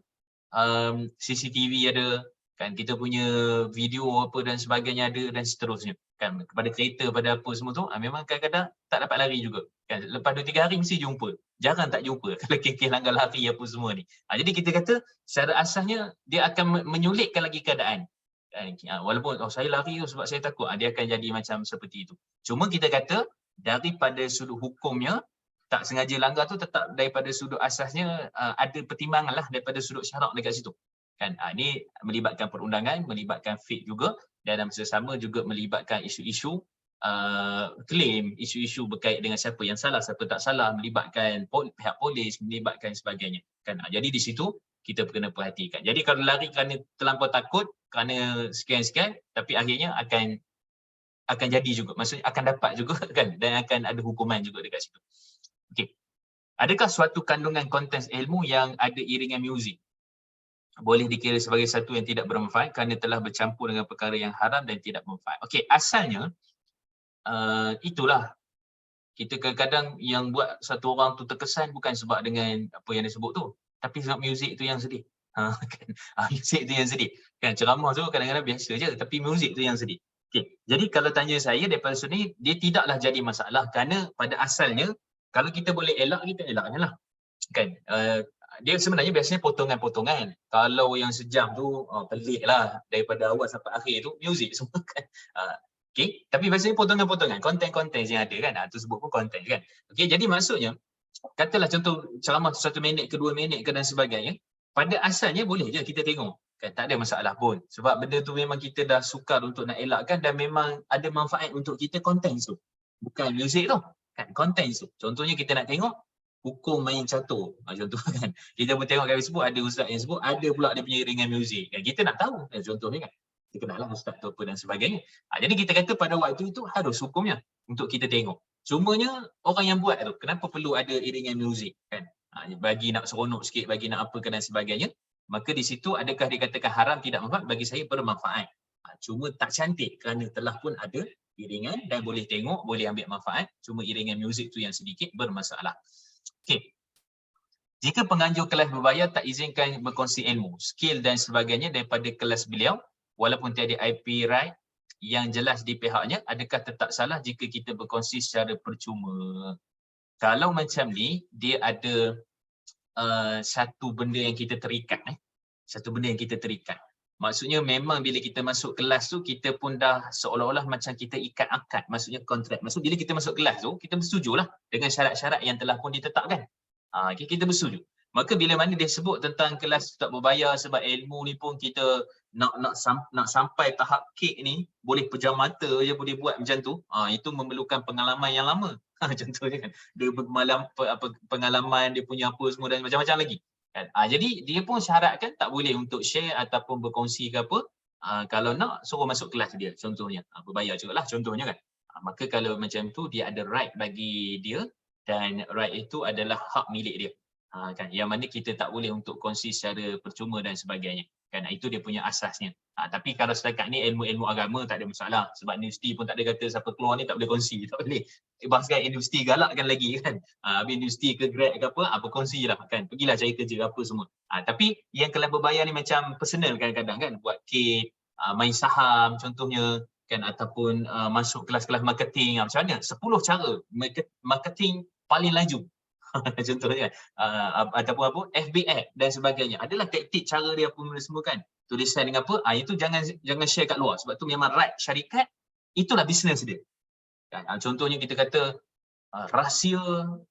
CCTV ada kan, kita punya video apa dan sebagainya ada dan seterusnya kan. Kepada kereta, pada apa semua tu memang kadang-kadang tak dapat lari juga kan. Lepas 2-3 hari mesti jumpa, jarang tak jumpa kalau kes langgar lari apa semua ni. Jadi kita kata secara asasnya dia akan menyulitkan lagi keadaan kan. Walaupun saya lari tu sebab saya takut, dia akan jadi macam seperti itu. Cuma kita kata daripada sudut hukumnya tak sengaja langgar tu tetap daripada sudut asasnya ada pertimbangan lah daripada sudut syarak dekat situ kan. Ini melibatkan perundangan, melibatkan fit juga, dan dalam masa sama juga melibatkan isu-isu claim, isu-isu berkait dengan siapa yang salah, siapa tak salah, melibatkan pihak polis, melibatkan sebagainya kan. Jadi di situ kita kena perhatikan. Jadi kalau lari kerana terlampau takut, kerana sekian-sekian, tapi akhirnya akan jadi juga, maksudnya akan dapat juga kan, dan akan ada hukuman juga dekat situ. Okey. Adakah suatu kandungan konten ilmu yang ada iringan muzik boleh dikira sebagai satu yang tidak bermanfaat kerana telah bercampur dengan perkara yang haram dan tidak bermanfaat? Okey, asalnya itulah kita kadang-kadang yang buat satu orang tu terkesan bukan sebab dengan apa yang dia sebut tu, tapi sebab muzik tu yang sedih. Kan? Muzik tu yang sedih. Kan ceramah tu kadang-kadang biasa je, tapi muzik tu yang sedih. Okey, jadi kalau tanya saya daripada sini, dia tidaklah jadi masalah kerana pada asalnya kalau kita boleh elak, kita elaknya lah. Kan? Dia sebenarnya biasanya potongan-potongan. Kalau yang sejam tu pelik lah, daripada awal sampai akhir tu muzik semua kan. Okey, tapi biasanya potongan-potongan, konten-konten yang ada kan. Tu sebut pun konten kan. Okey, jadi maksudnya katalah contoh ceramah 1 minit ke 2 minit ke dan sebagainya, pada asalnya boleh je kita tengok kan, tak ada masalah pun. Sebab benda tu memang kita dah sukar untuk nak elakkan dan memang ada manfaat untuk kita konten tu. Bukan muzik tu kan, konten tu. Contohnya kita nak tengok hukum main catur. Contoh kan. Kita pun tengok kat Facebook ada ustaz yang sebut, ada pula dia punya iringan muzik. Kan? Kita nak tahu contohnya kan. Kita kenal lah ustaz tu apa dan sebagainya. Jadi kita kata pada waktu itu harus hukumnya untuk kita tengok. Cumanya orang yang buat tu, kenapa perlu ada iringan muzik kan? Bagi nak seronok sikit, bagi nak apa dan sebagainya. Maka di situ adakah dikatakan haram tidak manfaat? Bagi saya bermanfaat. Cuma tak cantik kerana telah pun ada iringan dan boleh tengok, boleh ambil manfaat. Cuma iringan muzik tu yang sedikit bermasalah. Okey. Jika penganjur kelas berbayar tak izinkan berkongsi ilmu, skill dan sebagainya daripada kelas beliau, walaupun tiada IP right yang jelas di pihaknya, adakah tetap salah jika kita berkongsi secara percuma? Kalau macam ni, dia ada satu benda yang kita terikat. Satu benda yang kita terikat. Maksudnya memang bila kita masuk kelas tu, kita pun dah seolah-olah macam kita ikat akad, maksudnya kontrak. Maksud bila kita masuk kelas tu, kita bersetujulah dengan syarat-syarat yang telah pun ditetapkan. Kita bersetuju. Maka bila mana dia sebut tentang kelas tak berbayar sebab ilmu ni pun kita nak sampai tahap kek ni, boleh pejam mata je boleh buat macam tu, itu memerlukan pengalaman yang lama. Contohnya kan, dia pengalaman dia punya apa semua dan macam-macam lagi. Kan? Jadi dia pun syaratkan tak boleh untuk share ataupun berkongsi ke apa. Kalau nak suruh masuk kelas dia contohnya, berbayar juga lah contohnya kan. Maka kalau macam tu dia ada right bagi dia dan right itu adalah hak milik dia. Kan, yang mana kita tak boleh untuk kongsi secara percuma dan sebagainya. Kan, itu dia punya asasnya. Tapi kalau setakat ni ilmu-ilmu agama tak ada masalah, sebab universiti pun tak ada kata siapa keluar ni tak boleh kongsi, tak boleh. Bahkan universiti galakkan lagi kan. Habis universiti ke grad ke apa, berkongsi lah kan. Pergilah cari kerja apa semua. Tapi yang kelas berbayar ni macam personal kadang-kadang kan, buat kek, main saham contohnya kan, ataupun masuk kelas-kelas marketing. Macam mana? 10 cara marketing paling laju. Contohnya ataupun apa, FB ad dan sebagainya. Adalah taktik cara dia apa semua kan. Tulisan dengan apa, itu jangan share kat luar, sebab tu memang right syarikat, itulah bisnes dia. Kan? Contohnya kita kata rahsia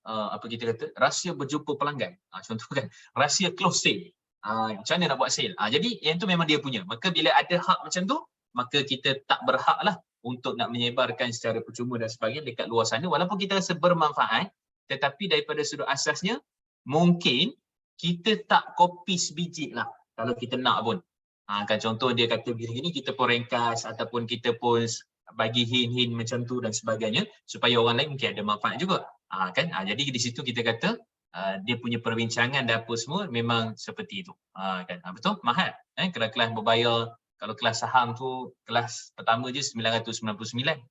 apa kita kata, rahsia berjumpa pelanggan. Contoh kan, rahsia close sale. Macam mana nak buat sale? Jadi yang tu memang dia punya. Maka bila ada hak macam tu, maka kita tak berhaklah untuk nak menyebarkan secara percuma dan sebagainya dekat luar sana, walaupun kita rasa bermanfaat, tetapi daripada sudut asasnya mungkin kita tak copy sebiji lah kalau kita nak pun. Kan contoh dia kata begini, kita pun ringkas ataupun kita pun bagi hint-hint macam tu dan sebagainya supaya orang lain mungkin ada manfaat juga. Kan? Jadi di situ kita kata dia punya perbincangan dan apa semua memang seperti itu. Kan? Betul? Mahal. Kelas-kelas berbayar, kalau kelas saham tu kelas pertama je 999.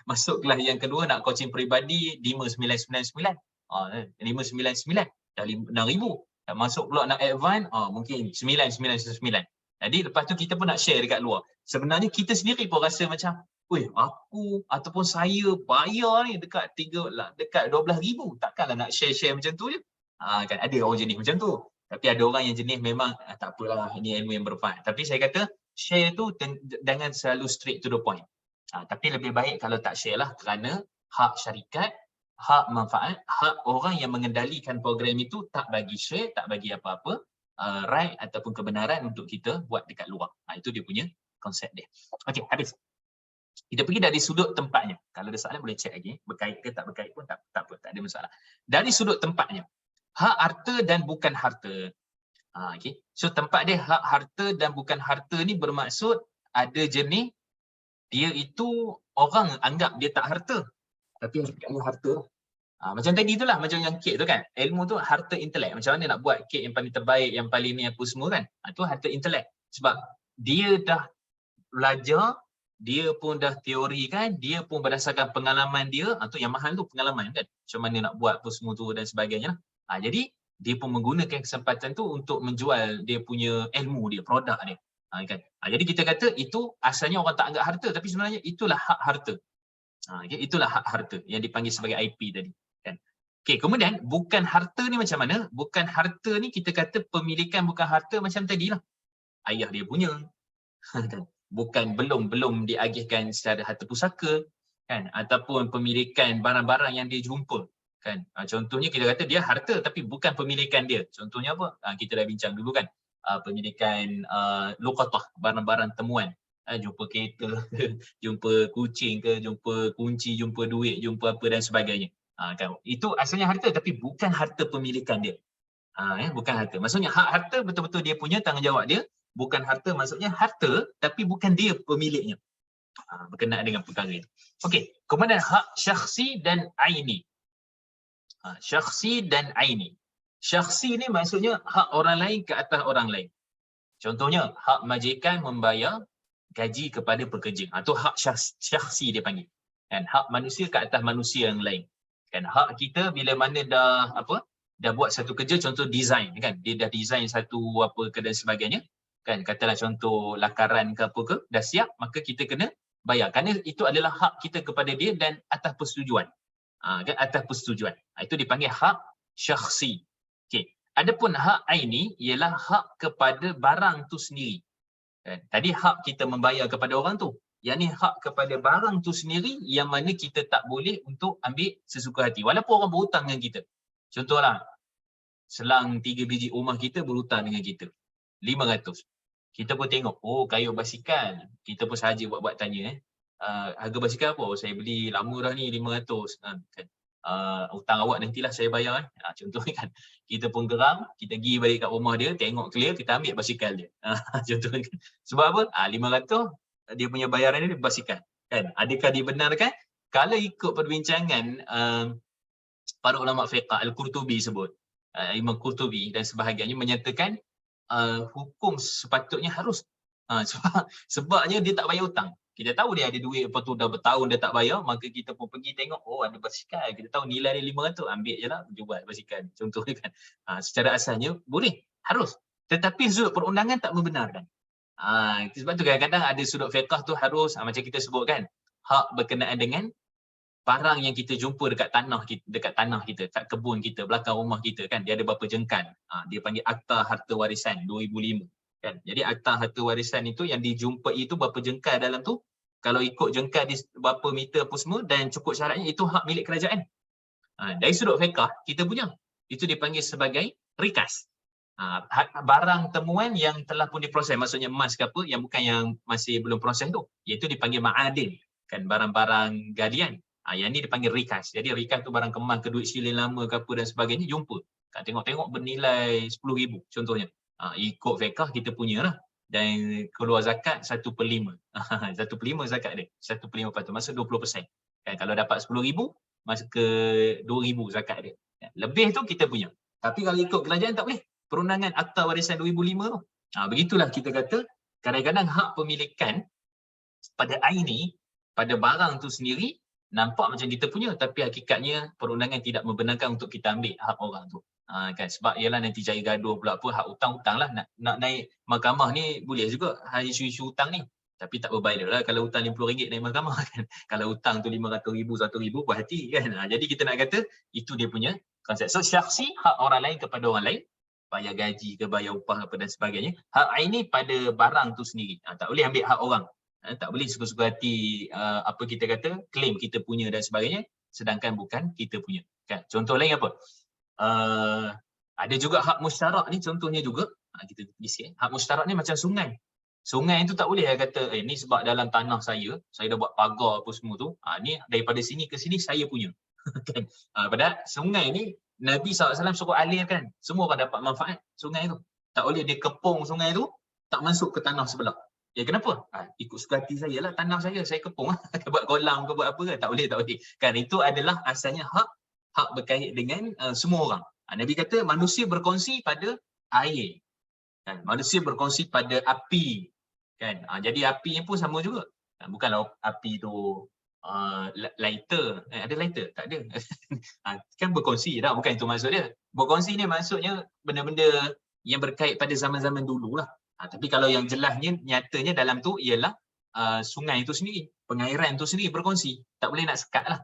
Masuk kelas yang kedua nak coaching peribadi 5,999. 599 dah 6,000. Dan masuk pula nak advance mungkin 999. Jadi lepas tu kita pun nak share dekat luar. Sebenarnya kita sendiri pun rasa macam, "Oi, aku ataupun saya bayar ni dekat 12,000. Takkanlah nak share macam tu je." Kan ada orang jenis macam tu. Tapi ada orang yang jenis memang tak apalah, ini ilmu yang bermanfaat. Tapi saya kata share tu jangan selalu straight to the point. Tapi lebih baik kalau tak share lah, kerana hak syarikat, hak manfaat, hak orang yang mengendalikan program itu tak bagi share, tak bagi apa-apa right ataupun kebenaran untuk kita buat dekat luar. Itu dia punya konsep dia. Okey, habis. Kita pergi dari sudut tempatnya. Kalau ada soalan boleh check lagi. Berkait ke tak berkait pun tak apa, tak ada masalah. Dari sudut tempatnya. Hak harta dan bukan harta. Okay. So tempat dia hak harta dan bukan harta ni bermaksud ada jenis dia itu orang anggap dia tak harta, tapi hakikatnya harta. Macam tadi itulah, macam yang kek tu kan, ilmu tu harta intelek. Macam mana nak buat kek yang paling terbaik, yang paling ni apa semua kan, itu harta intelek. Sebab dia dah belajar, dia pun dah teori kan, dia pun berdasarkan pengalaman dia, tu yang mahal tu pengalaman kan, macam mana nak buat apa semua tu dan sebagainya. Jadi dia pun menggunakan kesempatan tu untuk menjual dia punya ilmu dia, produk dia. Kan? Jadi kita kata itu asalnya orang tak anggap harta, tapi sebenarnya itulah hak harta. Okay? Itulah hak harta yang dipanggil sebagai IP tadi. Kan? Okay, kemudian bukan harta ni macam mana? Bukan harta ni kita kata pemilikan bukan harta macam tadilah. Ayah dia punya. Bukan belum diagihkan secara harta pusaka kan, ataupun pemilikan barang-barang yang dia jumpa kan. Contohnya kita kata dia harta tapi bukan pemilikan dia. Contohnya apa? Kita dah bincang dulu kan. Pemilikan luqatah, barang-barang temuan. Jumpa kereta, jumpa kucing ke, jumpa kunci, jumpa duit, jumpa apa dan sebagainya. Kan? Itu asalnya harta tapi bukan harta pemilikan dia. Bukan harta. Maksudnya hak harta betul-betul dia punya, tanggungjawab dia. Bukan harta maksudnya harta tapi bukan dia pemiliknya. Berkenaan dengan perkara itu. Okey, kemudian hak syakhsi dan aini. Syakhsi dan aini. Syakhsi ni maksudnya hak orang lain ke atas orang lain. Contohnya, hak majikan membayar gaji kepada pekerja. Itu hak syakhsi dia panggil. Kan, hak manusia ke atas manusia yang lain. Kan, hak kita bila mana dah buat satu kerja, contoh design kan. Dia dah design satu apa ke dan sebagainya. Kan, katalah contoh lakaran ke apa ke, dah siap, maka kita kena bayar. Kerana itu adalah hak kita kepada dia dan atas persetujuan. Kan, atas persetujuan. Itu dipanggil hak syakhsi. Okey. Adapun hak aini ialah hak kepada barang tu sendiri. Kan? Tadi hak kita membayar kepada orang tu. Yang ni hak kepada barang tu sendiri yang mana kita tak boleh untuk ambil sesuka hati. Walaupun orang berhutang dengan kita. Contohlah, selang 3 biji rumah kita berhutang dengan kita. 500. Kita pun tengok, kayu basikal. Kita pun sahaja buat tanya. Harga basikal apa? Saya beli lama dah ni 500. Kan? Hutang awak nantilah saya bayar. Contohnya kan, kita pun geram, kita pergi balik kat rumah dia, tengok clear, kita ambil basikal dia. Contohnya kan. Sebab apa? 500 dia punya bayaran dia basikal. Kan? Adakah dibenarkan? Kalau ikut perbincangan para ulama fiqh, Al-Qurtubi sebut, Imam Qurtubi dan sebahagiannya menyatakan hukum sepatutnya harus. Sebabnya dia tak bayar hutang. Kita tahu dia ada duit, lepas tu dah bertahun dia tak bayar, maka kita pun pergi tengok, oh ada basikal, kita tahu nilai dia 500, ambil je lah, jual basikal. Contohnya kan. Secara asalnya boleh, harus. Tetapi sudut perundangan tak membenarkan. Sebab tu kadang-kadang ada sudut fiqh tu harus, macam kita sebut kan, hak berkenaan dengan barang yang kita jumpa dekat tanah kita, kat kebun kita, belakang rumah kita kan, dia ada berapa jengkal. Dia panggil Akta Harta Warisan 2005 kan. Jadi Akta Harta Warisan itu yang dijumpai itu berapa jengkal dalam tu, kalau ikut jengkal di berapa meter apa semua dan cukup syaratnya, itu hak milik kerajaan. Dari sudut fiqh kita punya, itu dipanggil sebagai rikas. Barang temuan yang telah pun diproses, maksudnya emas ke apa, yang bukan yang masih belum proses tu, iaitu dipanggil ma'adin kan, barang-barang galian. Yang ni dipanggil rikas. Jadi rikas tu barang kemas ke, duit silin lama ke apa dan sebagainya, jumpa kan, tengok-tengok bernilai 10,000 contohnya. Ikut fiqh kita punya lah, dan keluar zakat 1/5. 1/5 zakat dia, 1/5 maksud 20% kan. Kalau dapat 10,000 masa ke 2,000 zakat dia. Lebih tu kita punya. Tapi kalau ikut kerajaan tak boleh. Perundangan Akta Warisan 2005 tu. Begitulah kita kata, kadang-kadang hak pemilikan pada air ni, pada barang tu sendiri, nampak macam kita punya, tapi hakikatnya perundangan tidak membenarkan untuk kita ambil hak orang tu. Kan, sebab ialah nanti cari gaduh pula apa, hak hutang-hutang lah. Nak naik mahkamah ni boleh juga, isu-isu hutang ni. Tapi tak berbaik lah kalau hutang RM50 naik mahkamah kan. Kalau hutang tu RM500,000, RM1,000, puas hati kan. Jadi kita nak kata, itu dia punya konsep. So, syakhsi, hak orang lain kepada orang lain, bayar gaji ke, bayar upah apa dan sebagainya. Hak ini pada barang tu sendiri. Tak boleh ambil hak orang. Tak boleh suka-suka hati apa kita kata, klaim kita punya dan sebagainya, sedangkan bukan kita punya. Kan? Contoh lain apa? Ada juga hak musyarak ni, contohnya juga, kita bisik, hak musyarak ni macam sungai. Sungai tu tak boleh kata, ni sebab dalam tanah saya dah buat pagar apa semua tu, ni daripada sini ke sini saya punya. Kan? Padahal sungai ni, Nabi SAW suruh alirkan, semua orang dapat manfaat sungai tu. Tak boleh dia kepung sungai tu, tak masuk ke tanah sebelah. Ya kenapa? Ikut suka hati saya lah, tanah saya kepung lah. Buat kolam ke buat apa ke, tak boleh. Kan itu adalah asalnya hak berkait dengan semua orang. Nabi kata manusia berkongsi pada air. Kan? Manusia berkongsi pada api. Kan? Jadi api pun sama juga. Bukanlah api tu lighter. Ada lighter? Tak ada. Kan berkongsi dah, bukan itu maksud dia. Berkongsi ni maksudnya benda-benda yang berkait pada zaman-zaman dulu lah. Tapi kalau yang jelasnya, nyatanya dalam tu ialah sungai itu sendiri, pengairan itu sendiri berkongsi. Tak boleh nak sekat lah.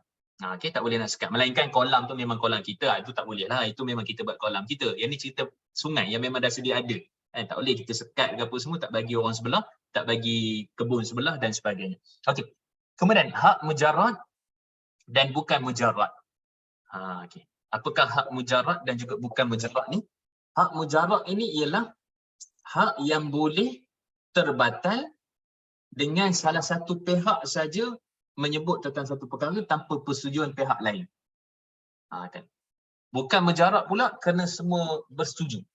Okay, tak boleh nak sekat. Melainkan kolam tu memang kolam kita, itu tak boleh lah. Itu memang kita buat kolam kita. Yang ni cerita sungai yang memang dah sedia ada. Tak boleh kita sekat ke apa semua, tak bagi orang sebelah, tak bagi kebun sebelah dan sebagainya. Okey. Kemudian hak mujarrad dan bukan mujarrad. Okay. Apakah hak mujarrad dan juga bukan mujarrad ni? Hak mujarrad ini ialah hak yang boleh terbatal dengan salah satu pihak saja menyebut tentang satu perkara tanpa persetujuan pihak lain. Kan? Bukan mujarrad pula kerana semua bersetuju.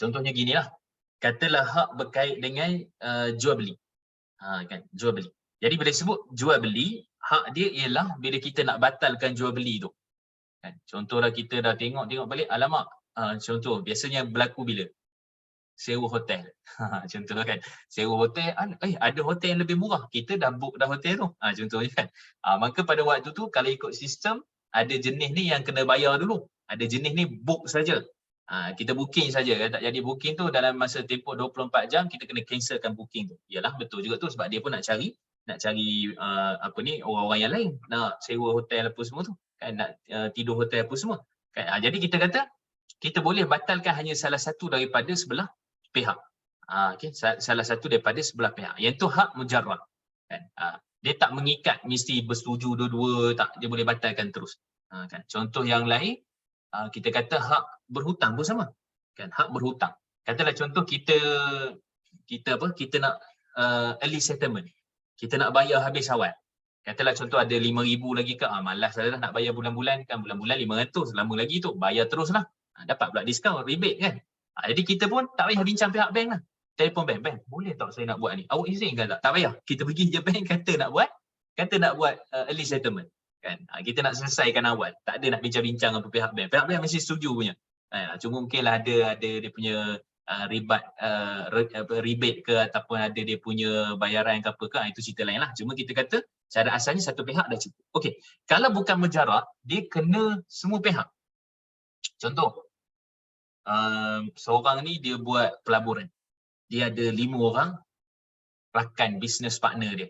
Contohnya ginilah. Katalah hak berkait dengan jual beli. Kan? Jual beli. Jadi bila sebut jual beli, hak dia ialah bila kita nak batalkan jual beli tu. Kan? Contohlah kita dah tengok balik, alamak, contoh biasanya berlaku bila sewa hotel. Contohnya kan, sewa hotel, ada hotel yang lebih murah, kita dah book dah hotel tu. Contohnya kan. Maka pada waktu tu kalau ikut sistem, ada jenis ni yang kena bayar dulu. Ada jenis ni book saja. Kita booking saja. Kalau tak jadi booking tu dalam masa tempoh 24 jam, kita kena cancelkan booking tu. Yalah, betul juga tu, sebab dia pun nak cari orang-orang yang lain nak sewa hotel apa semua tu kan, nak tidur hotel apa semua kan. Jadi kita kata kita boleh batalkan hanya salah satu daripada sebelah pihak. Okay. Salah satu daripada sebelah pihak, yang tu hak mujarrad kan. Dia tak mengikat mesti bersetuju dua-dua, tak, dia boleh batalkan terus kan. Contoh yang lain, kita kata hak berhutang pun sama kan. Hak berhutang, katalah contoh kita nak early settlement, kita nak bayar habis awal. Katalah contoh ada 5,000 lagi ke, malas lah nak bayar bulan-bulan kan, bulan-bulan 500, lama lagi tu bayar teruslah. Dapat pula diskaun, rebate kan. Jadi kita pun tak payah bincang pihak bank lah. Telefon bank, boleh tak saya nak buat ni? Awak izinkan tak? Tak payah. Kita pergi je bank, kata nak buat early settlement kan. Kita nak selesaikan awal. Tak ada nak bincang-bincang apa pihak bank. Pihak bank mesti setuju punya. Cuma mungkinlah ada dia punya rebate ke ataupun ada dia punya bayaran ke apa ke, itu cerita lain lah. Cuma kita kata cara asalnya satu pihak dah cukup. Okey, kalau bukan mujarad, dia kena semua pihak. Contoh, seorang ni dia buat pelaburan. Dia ada 5 orang rakan business partner dia.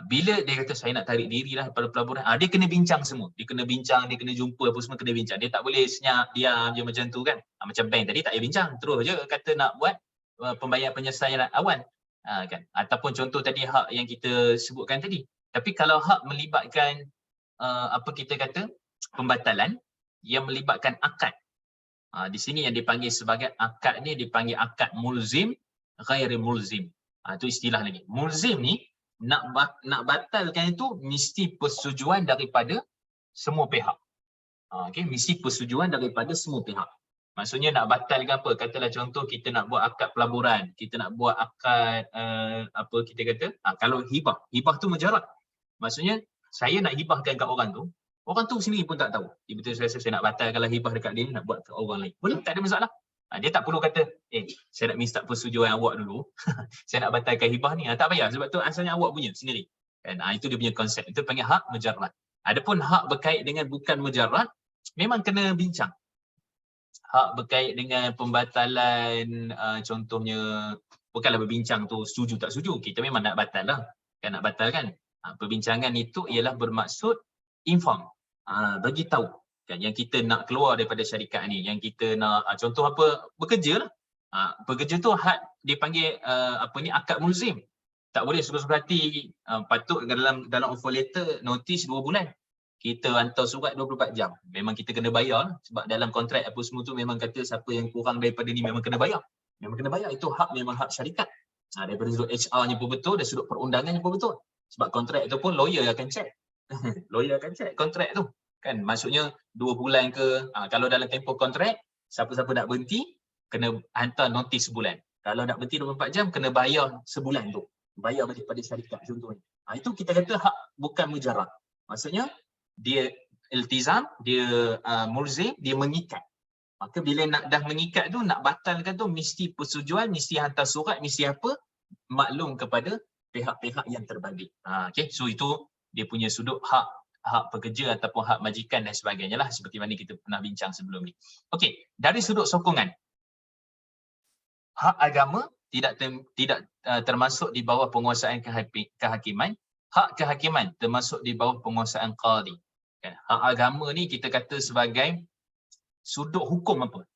Bila dia kata saya nak tarik diri lah daripada pelaburan, dia kena bincang semua. Dia kena bincang, dia kena jumpa apa semua, kena bincang. Dia tak boleh senyap, diam je macam tu kan. Macam bank tadi tak payah bincang, terus je kata nak buat pembayaran penyelesaian awal. Kan? Ataupun contoh tadi hak yang kita sebutkan tadi. Tapi kalau hak melibatkan apa kita kata pembatalan yang melibatkan akad. Di sini yang dipanggil sebagai akad ni dipanggil akad mulzim, ghairi mulzim. Itu istilah lagi. Mulzim ni nak batalkan itu mesti persetujuan daripada semua pihak. Okey, mesti persetujuan daripada semua pihak. Maksudnya nak batalkan apa? Katalah contoh kita nak buat akad pelaburan, kita nak buat akad apa kita kata? Kalau hibah tu mujarad. Maksudnya saya nak hibahkan kat orang tu sendiri pun tak tahu. Tiba-tiba saya nak batalkan hibah dekat dia, nak buat kat orang lain. Boleh, tak ada masalah. Dia tak perlu kata, saya nak minta persetujuan awak dulu. Saya nak batalkan hibah ni. Tak payah, sebab tu asalnya awak punya sendiri. Kan? Itu dia punya konsep. Itu panggil hak mujarrad. Adapun hak berkait dengan bukan mujarrad, memang kena bincang. Hak berkait dengan pembatalan, contohnya, bukanlah berbincang tu setuju tak setuju. Kita memang nak batal lah. Kan nak batal kan? Perbincangan itu ialah bermaksud inform. Bagi tahu. Kan, yang kita nak keluar daripada syarikat ni, yang kita nak contoh apa, bekerja lah. Pekerja tu had dipanggil akad mulzim. Tak boleh suka-suka hati, patut dalam offer letter notice 2 bulan. Kita hantar surat 24 jam. Memang kita kena bayar lah. Sebab dalam kontrak apa semua tu memang kata siapa yang kurang daripada ni memang kena bayar. Memang kena bayar, itu hak, memang hak syarikat. Daripada sudut HR-nya pun betul, dari sudut perundangannya pun betul. Sebab kontrak tu pun lawyer akan check. Lawyer akan check kontrak tu. Kan, maksudnya 2 bulan ke, kalau dalam tempoh kontrak, siapa-siapa nak berhenti, kena hantar notis sebulan. Kalau nak berhenti 24 jam, kena bayar sebulan tu. Bayar daripada syarikat contohnya. Itu kita kata hak bukan mujarrad. Maksudnya, dia iltizam, dia mulzim, dia mengikat. Maka bila dah mengikat tu, nak batalkan tu, mesti persetujuan, mesti hantar surat, mesti apa, maklum kepada pihak-pihak yang terbabit. Okay, so itu dia punya sudut hak pekerja ataupun hak majikan dan sebagainya lah, seperti mana kita pernah bincang sebelum ni. Okey, dari sudut sokongan, hak agama tidak termasuk di bawah penguasaan kehakiman. Hak kehakiman termasuk di bawah penguasaan qadi. Kan? Hak agama ni kita kata sebagai sudut hukum apa?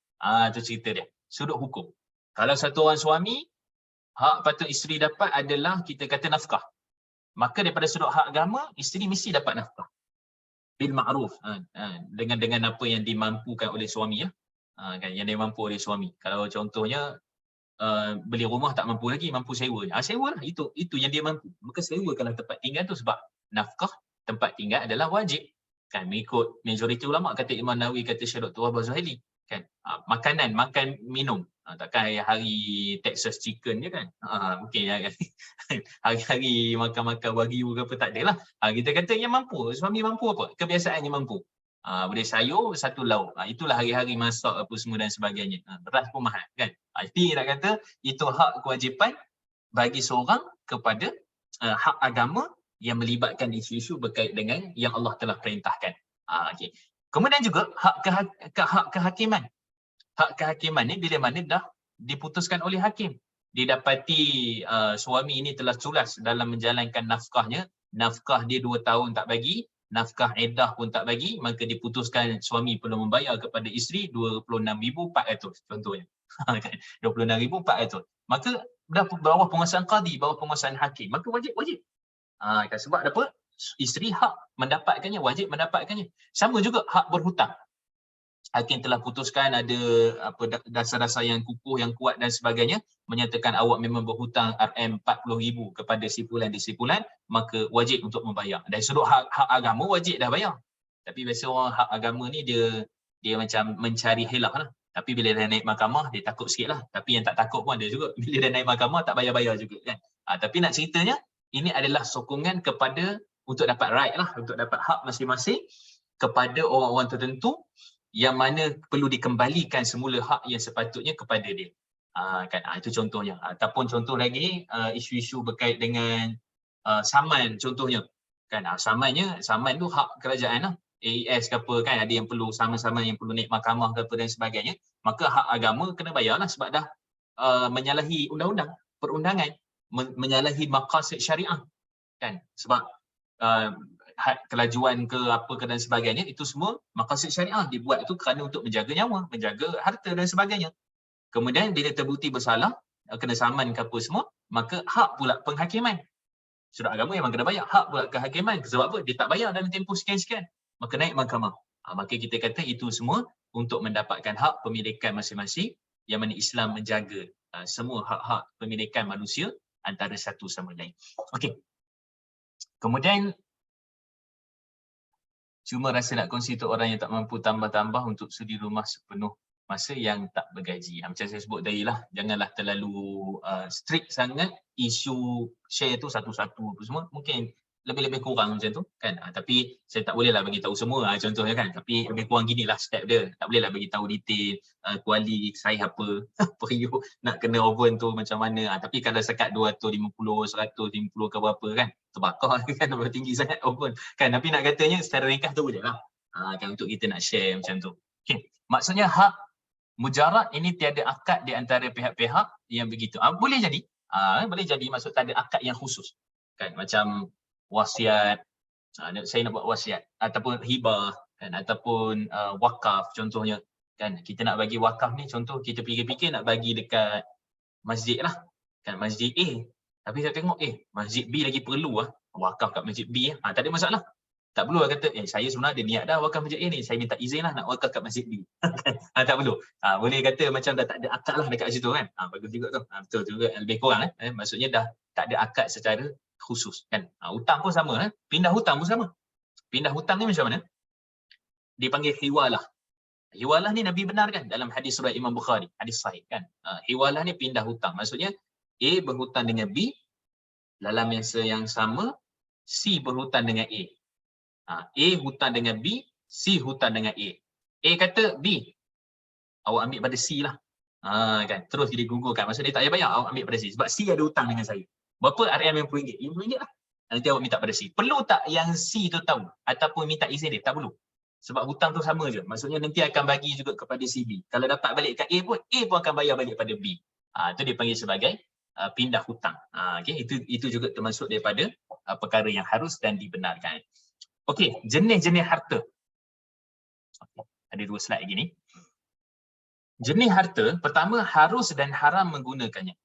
Itu cerita dia. Sudut hukum. Kalau satu orang suami, hak patut isteri dapat adalah kita kata nafkah. Maka daripada sudut hak agama, isteri mesti dapat nafkah. Bil ma'ruf, dengan apa yang dimampukan oleh suami ya. Kan, yang dimampu oleh suami. Kalau contohnya beli rumah tak mampu lagi, mampu sewa. Sewa lah, itu yang dia mampu. Maka sewakanlah tempat tinggal tu, sebab nafkah tempat tinggal adalah wajib. Kan, mengikut majoriti ulama, kata Imam Nawawi, kata Syekh Dr. Wahbah Zuhaili. Kan, makanan, makan, minum. Takkan hari Texas chicken je kan. Mungkin hari-hari makan-makan wagyu ke apa, tak ada lah. Kita kata yang mampu, suami mampu apa? Kebiasaannya mampu. Boleh sayur, satu lauk. Itulah hari-hari masak apa semua dan sebagainya. Beras pun mahal kan. Itu nak kata, itu hak kewajipan bagi seorang kepada hak agama yang melibatkan isu-isu berkait dengan yang Allah telah perintahkan. Okay. Kemudian juga hak kehakiman. Hak kehakiman ni bila mana dah diputuskan oleh hakim. Didapati suami ini telah culas dalam menjalankan nafkahnya, nafkah dia 2 tahun tak bagi, nafkah iddah pun tak bagi, maka diputuskan suami perlu membayar kepada isteri 26,400 contohnya. 26,400. Maka dah bawah penguasaan qadi, bawah penguasaan hakim, maka wajib. Sebab apa? Isteri hak mendapatkannya, wajib mendapatkannya. Sama juga hak berhutang. Hakim telah putuskan ada dasar-dasar yang kukuh, yang kuat dan sebagainya, menyatakan awak memang berhutang RM40,000 kepada si fulan di si fulan, maka wajib untuk membayar. Dari sudut hak agama, wajib dah bayar. Tapi biasa orang hak agama ni dia macam mencari hilah lah. Tapi bila dah naik mahkamah, dia takut sikit lah. Tapi yang tak takut pun ada juga. Bila dah naik mahkamah, tak bayar-bayar juga kan. Tapi nak ceritanya, ini adalah sokongan kepada untuk dapat right lah, untuk dapat hak masing-masing kepada orang-orang tertentu yang mana perlu dikembalikan semula hak yang sepatutnya kepada dia. Kan itu contohnya. Ataupun contoh lagi isu-isu berkait dengan saman contohnya. Kan saman tu hak kerajaan lah. AES ke apa kan, ada yang perlu sama-sama yang perlu naik mahkamah ke apa dan sebagainya, maka hak agama kena bayarlah sebab dah menyalahi undang-undang perundangan, menyalahi maqasid syariah kan, sebab had kelajuan ke apa ke dan sebagainya itu semua maqasid syariah dibuat itu kerana untuk menjaga nyawa, menjaga harta dan sebagainya. Kemudian bila terbukti bersalah, kena saman ke apa semua, maka hak pula penghakiman. Surat agama memang kena bayar, hak pula kehakiman sebab apa? Dia tak bayar dalam tempoh sekian-sekian. Maka naik mahkamah. Maka kita kata itu semua untuk mendapatkan hak pemilikan masing-masing yang mana Islam menjaga semua hak-hak pemilikan manusia antara satu sama lain. Okey. Kemudian cuma rasa nak kongsi untuk orang yang tak mampu tambah-tambah untuk sudi rumah sepenuh masa yang tak bergaji. Macam saya sebut tadi lah, janganlah terlalu strict sangat isu share tu satu-satu apa semua. Mungkin lebih-lebih kurang macam tu kan. Tapi saya tak bolehlah bagi tahu semua contohnya kan. Tapi lebih kurang ginilah step dia. Tak bolehlah bagi tahu detail kuali saya apa periuk nak kena oven tu macam mana. Tapi kalau sekat 250, 150 ke berapa kan, terbakar kan, berapa tinggi sangat oven kan. Tapi nak katanya secara ringkas tu boleh lah. Kan untuk kita nak share macam tu. Okay. Maksudnya hak mujarad ini tiada akad di antara pihak-pihak yang begitu. Boleh jadi. Boleh jadi maksud tak ada akad yang khusus. Kan macam wasiat, saya nak buat wasiat ataupun hibah kan, ataupun wakaf contohnya kan. Kita nak bagi wakaf ni, contoh kita fikir-fikir nak bagi dekat masjid lah kan, masjid A. Tapi saya tengok masjid B lagi perlu wakaf kat masjid B. Tak ada masalah. Tak perlu kata saya sebenarnya ada niat dah wakaf masjid A ni, saya minta izin lah nak wakaf kat masjid B. Tak perlu. Boleh kata macam dah tak ada akad lah dekat situ kan. Bagus juga tu. Betul juga, lebih kurang maksudnya dah tak ada akad secara khusus kan. Hutang pun sama pindah hutang pun sama. Pindah hutang ni macam mana? Dipanggil hiwalah. Hiwalah ni Nabi benarkan dalam hadis riwayat Imam Bukhari, hadis sahih kan. Hiwalah ni pindah hutang. Maksudnya A berhutang dengan B dalam masa yang sama, C berhutang dengan A. A hutang dengan B, C hutang dengan A. A kata B, awak ambil pada C lah. Kan? Terus dia gugurkan. Maksudnya dia tak payah bayar, awak ambil pada C. Sebab C ada hutang dengan saya. Berapa? RM50. RM50 lah. Nanti awak minta pada C. Perlu tak yang C tu tahu? Ataupun minta izin dia? Tak perlu. Sebab hutang tu sama je. Maksudnya nanti akan bagi juga kepada si B. Kalau dapat balik kat A pun akan bayar balik pada B. Itu dipanggil sebagai pindah hutang. Okay? Itu juga termasuk daripada perkara yang harus dan dibenarkan. Okey, jenis-jenis harta. Okay. Ada 2 slide lagi ni. Jenis harta, pertama harus dan haram menggunakannya.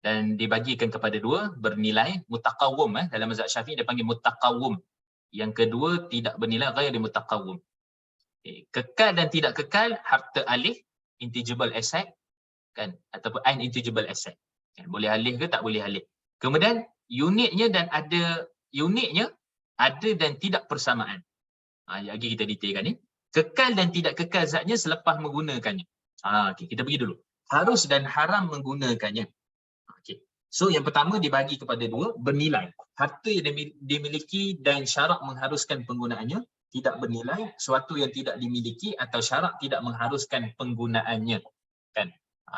Dan dibagikan kepada 2, bernilai mutaqawwum. Dalam mazhab Syafi'i dia panggil mutaqawwum. Yang kedua tidak bernilai, ghairi mutaqawwum. Okay. Kekal dan tidak kekal, harta alih, intangible asset kan, ataupun unintangible asset. Kan? Boleh alih ke tak boleh alih. Kemudian unitnya dan ada unitnya ada dan tidak persamaan. Lagi kita detailkan ni. Kekal dan tidak kekal zatnya selepas menggunakannya. Okay, kita pergi dulu. Harus dan haram menggunakannya. Okay. So yang pertama dibagi kepada 2, bernilai. Harta yang dimiliki dan syarak mengharuskan penggunaannya. Tidak bernilai, suatu yang tidak dimiliki atau syarak tidak mengharuskan penggunaannya. Kan?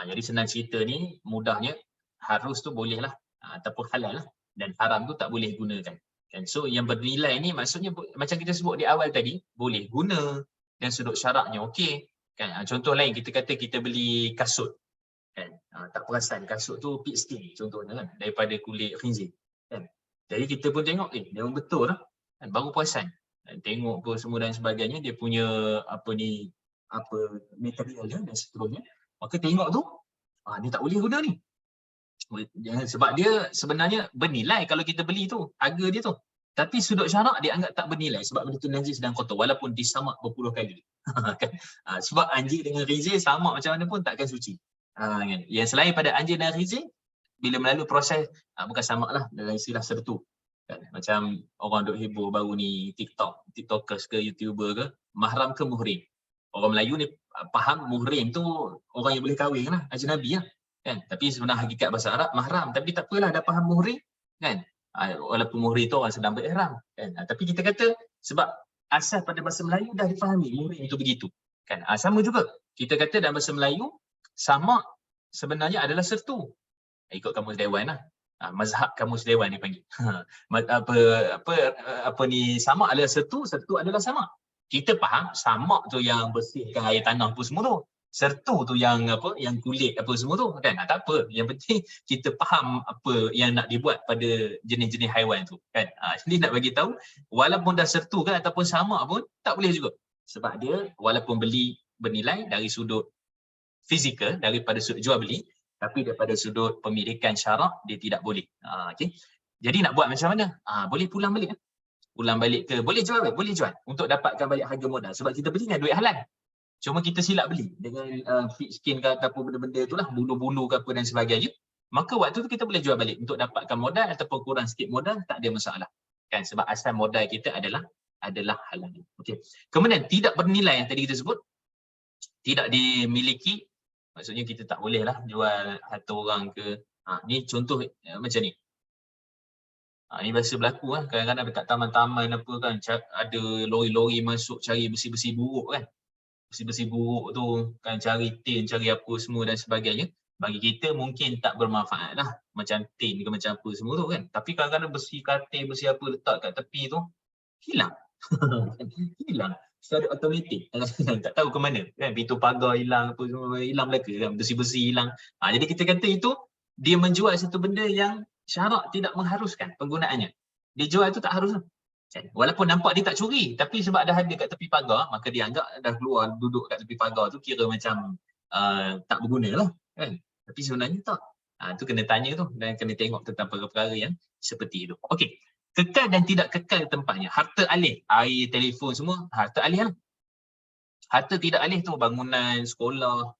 Jadi senang cerita ni, mudahnya harus tu bolehlah ataupun halal lah. Dan haram tu tak boleh gunakan. Kan? So yang bernilai ni maksudnya macam kita sebut di awal tadi, boleh guna dan sudut syaraknya okey. Kan? Contoh lain, kita kata kita beli kasut. Kan? Tak perasan kasut tu pigskin contohnya kan, daripada kulit khinzir. Kan? Jadi kita pun tengok memang betul lah. Kan? Baru perasan. Tengok ke semua dan sebagainya, dia punya material dia dan seterusnya. Maka tengok tu, dia tak boleh guna ni. Sebab dia sebenarnya bernilai kalau kita beli tu, harga dia tu. Tapi sudut syarak dia anggap tak bernilai sebab benda tu najis dan kotor walaupun disamak berpuluh kali. Sebab anjing dengan khinzir samak macam mana pun takkan suci. Kan? Yang selain pada anjing dan khinzir, bila melalui proses, bukan samak lah, dalam istilah sertu. Kan? Macam orang duk heboh baru ni, TikTokers ke, YouTuber ke, mahram ke muhrim. Orang Melayu ni faham muhrim tu orang yang boleh kahwin lah, ajnabi lah. Kan? Tapi sebenarnya hakikat bahasa Arab mahram, tapi tak apalah dah faham muhrim kan, walaupun muhrim tu orang sedang berihram kan. Tapi kita kata sebab asas pada bahasa Melayu dah difahami murim itu begitu. Kan? Sama juga. Kita kata dalam bahasa Melayu, samak sebenarnya adalah sertu. Ikut kamus dewan lah. Mazhab kamus dewan dipanggil. Apa ni, samak adalah sertu, sertu adalah samak. Kita faham samak tu yang bersihkan air tanah pun semua tu. Sertu tu yang apa, yang kulit apa semua tu kan. Tak apa, yang penting kita faham apa yang nak dibuat pada jenis-jenis haiwan tu kan. Jadi nak bagi tahu walaupun dah sertu kan ataupun samak pun tak boleh juga. Sebab dia walaupun beli bernilai dari sudut fizikal, daripada sudut jual beli, tapi daripada sudut pemilikan syarak dia tidak boleh. Okey. Jadi nak buat macam mana? Boleh pulang balik. Pulang balik ke, boleh jual, boleh jual untuk dapatkan balik harga modal sebab kita beli dengan duit halal. Cuma kita silap beli dengan fit skin ke ataupun benda-benda itulah, bulu-bulu ke apa dan sebagainya. Maka waktu tu kita boleh jual balik untuk dapatkan modal ataupun kurang sikit modal, tak ada masalah. Kan, sebab asal modal kita adalah halal. Okey. Kemudian tidak bernilai yang tadi kita sebut, tidak dimiliki, maksudnya kita tak boleh lah jual harta orang ke. Ni contoh macam ni. Ini biasa berlaku lah. Kadang-kadang dekat taman-taman apa kan, ada lori-lori masuk cari besi-besi buruk kan. Besi-besi buruk tu kan, cari tin, cari apa semua dan sebagainya. Bagi kita mungkin tak bermanfaat lah. Macam tin ke macam apa semua tu kan. Tapi kadang-kadang besi katil, besi apa letak kat tepi tu, hilang. Hilang. Secara automatik. Tak tahu ke mana. Kan? Pintu pagar hilang, apa semua hilang belaka kan. Besi-besi hilang. Jadi kita kata itu, dia menjual satu benda yang syarak tidak mengharuskan penggunaannya. Dia jual itu tak harus. Walaupun nampak dia tak curi, tapi sebab dah ada kat tepi pagar, maka dia anggap dah keluar duduk kat tepi pagar tu kira macam tak berguna lah. Kan? Tapi sebenarnya tak. Tu kena tanya tu dan kena tengok tentang perkara-perkara yang seperti itu. Okey. Kekal dan tidak kekal tempatnya. Harta alih, air, telefon semua, harta alih lah. Harta tidak alih tu bangunan, sekolah,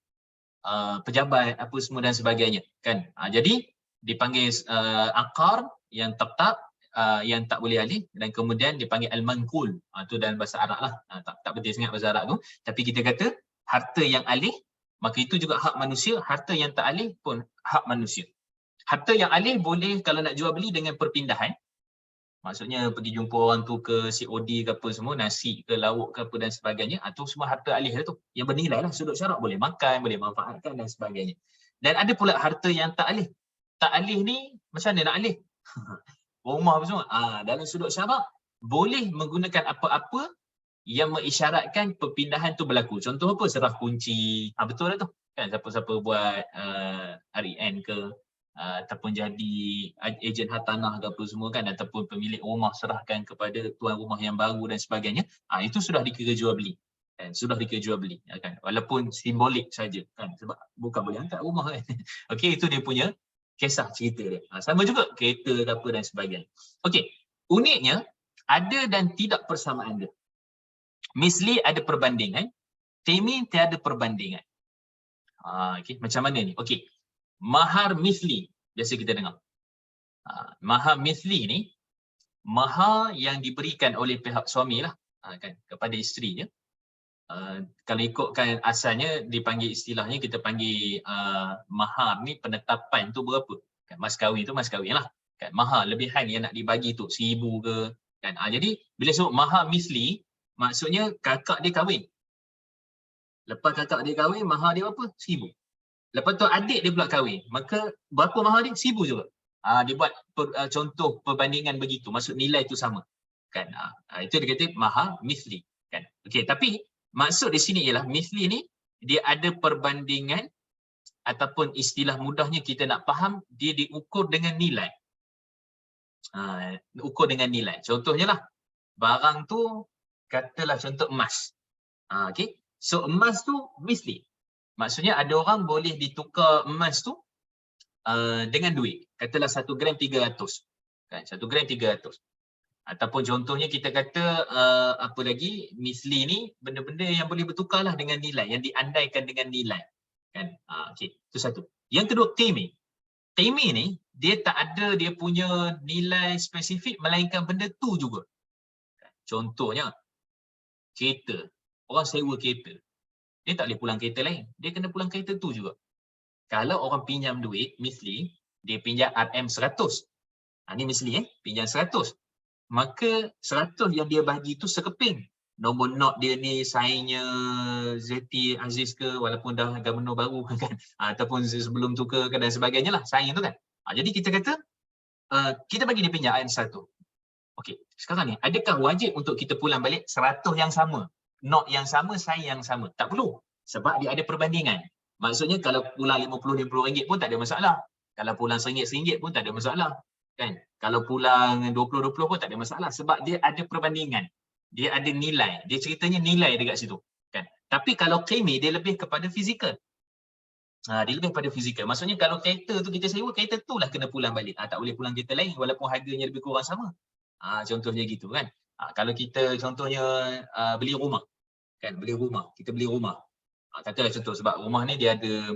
pejabat, apa semua dan sebagainya. Kan? Jadi, dipanggil akar yang tetap, yang tak boleh alih, dan kemudian dipanggil al-manqul. Tu dalam bahasa Arab lah. Tak penting sangat bahasa Arab tu. Tapi kita kata, harta yang alih, maka itu juga hak manusia. Harta yang tak alih pun hak manusia. Harta yang alih boleh kalau nak jual beli dengan perpindahan. Maksudnya pergi jumpa orang tu ke COD ke apa semua, nasi ke lauk ke apa dan sebagainya, atau semua harta alih tu yang bernilai lah, sudut syarak, boleh makan, boleh manfaatkan dan sebagainya. Dan ada pula harta yang tak alih. Tak alih ni macam mana nak alih? Rumah apa semua. Dalam sudut syarak boleh menggunakan apa-apa yang mengisyaratkan perpindahan tu berlaku. Contoh apa? Serah kunci. Betul lah tu. Kan siapa-siapa buat REN ke, ataupun jadi ejen hartanah ke apa semua kan, ataupun pemilik rumah serahkan kepada tuan rumah yang baru dan sebagainya, itu sudah dikira jual beli kan, sudah dikira jual beli kan, walaupun simbolik saja kan, sebab bukan boleh angkat rumah kan. Okey, itu dia punya kisah cerita dia. Sama juga kereta ke apa dan sebagainya. Okey, uniknya ada dan tidak persamaan dia. Misli ada perbandingan, temi tiada perbandingan. Okey, macam mana ni? Okey, mahar misli, biasa kita dengar. Mahar misli ni, mahar yang diberikan oleh pihak suami lah kan, kepada isterinya. Kalau ikutkan asalnya, dipanggil istilahnya, kita panggil mahar ni penetapan tu berapa. Kan, mas kahwin tu mas kahwin lah. Kan, mahar lebihan yang nak dibagi tu, 1,000 ke. Kan, jadi bila sebut mahar misli, maksudnya kakak dia kahwin. Lepas kakak dia kahwin, mahar dia berapa? 1,000. Lepas tu adik dia pula kahwin, maka berapa mahar dia? 1,000 juga. Dia buat contoh perbandingan begitu, maksud nilai tu sama. Kan? Itu dia kata mahar misli. Kan? Okey, tapi maksud di sini ialah misli ni dia ada perbandingan, ataupun istilah mudahnya kita nak faham, dia diukur dengan nilai. Ukur dengan nilai. Contohnya lah, barang tu katalah contoh emas. Okey. So emas tu misli. Maksudnya ada orang boleh ditukar emas tu dengan duit. Katalah 1 gram 300. Kan, 1 gram 300. Ataupun contohnya kita kata apa lagi, misli ni benda-benda yang boleh bertukar lah dengan nilai, yang diandaikan dengan nilai. Kan? Okey, itu satu. Yang kedua, qimi. Qimi ni dia tak ada dia punya nilai spesifik, melainkan benda tu juga. Contohnya kereta. Orang sewa kereta. Dia tak boleh pulang kereta lain. Dia kena pulang kereta tu juga. Kalau orang pinjam duit, misli, dia pinjam RM100. Ni misli pinjam 100. Maka 100 yang dia bagi tu sekeping. nombor not dia ni saingnya Zeti Aziz ke, walaupun dah governor baru kan, ataupun sebelum tu ke dan sebagainya lah, saing tu kan. Jadi kita kata kita bagi dia pinjam ayat 1. Okey, sekarang ni adakah wajib untuk kita pulang balik 100 yang sama, not yang sama, saing yang sama? Tak perlu, sebab dia ada perbandingan. Maksudnya kalau pulang RM50 pun tak ada masalah. Kalau pulang RM1 pun tak ada masalah. Kan? Kalau pulang RM20 pun tak ada masalah, sebab dia ada perbandingan. Dia ada nilai. Dia ceritanya nilai dekat situ. Kan? Tapi kalau claiming dia lebih kepada fizikal. Dia lebih pada fizikal. Maksudnya kalau kereta tu kita sewa, kereta tu lah kena pulang balik. Tak boleh pulang kereta lain walaupun harganya lebih kurang sama. Contohnya gitu kan. Kalau kita contohnya beli rumah. Kan, beli rumah. Kita beli rumah. Katalah contoh, sebab rumah ni dia ada,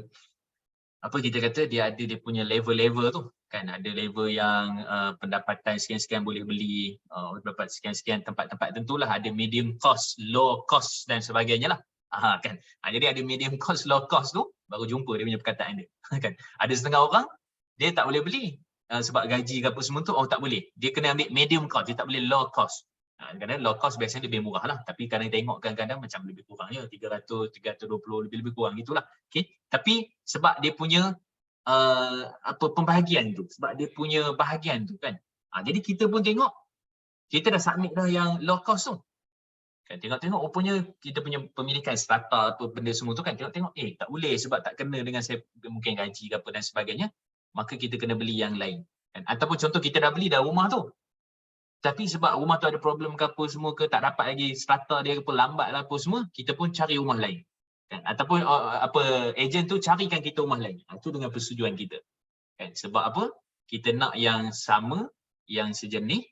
apa kita kata, dia ada dia punya level-level tu. Kan, ada level yang pendapatan sekian-sekian boleh beli, dapat sekian-sekian tempat-tempat tentulah. Ada medium cost, low cost dan sebagainya lah. Kan. Jadi ada medium cost, low cost tu, baru jumpa dia punya perkataan dia. Kan. Ada setengah orang, dia tak boleh beli sebab gaji ke apa semua tu, tak boleh. Dia kena ambil medium cost, dia tak boleh low cost. Kadang-kadang low cost biasanya lebih murah lah. Tapi kadang tengok kadang-kadang macam lebih kurang je. 300, 320, lebih-lebih kurang gitulah. Okay. Tapi sebab dia punya pembahagian tu. Sebab dia punya bahagian tu kan. Jadi kita pun tengok, kita dah submit dah yang low cost tu. Kan, tengok-tengok rupanya kita punya pemilikan strata apa benda semua tu kan, tengok-tengok tak boleh sebab tak kena dengan saya mungkin gaji ke apa dan sebagainya, maka kita kena beli yang lain kan. Ataupun contoh kita dah beli dah rumah tu, tapi sebab rumah tu ada problem ke apa semua ke, tak dapat lagi strata dia ke apa, lambat lah apa semua, kita pun cari rumah lain kan. Ataupun ejen tu carikan kita rumah lain, itu dengan persetujuan kita kan. Sebab apa? Kita nak yang sama, yang sejenis,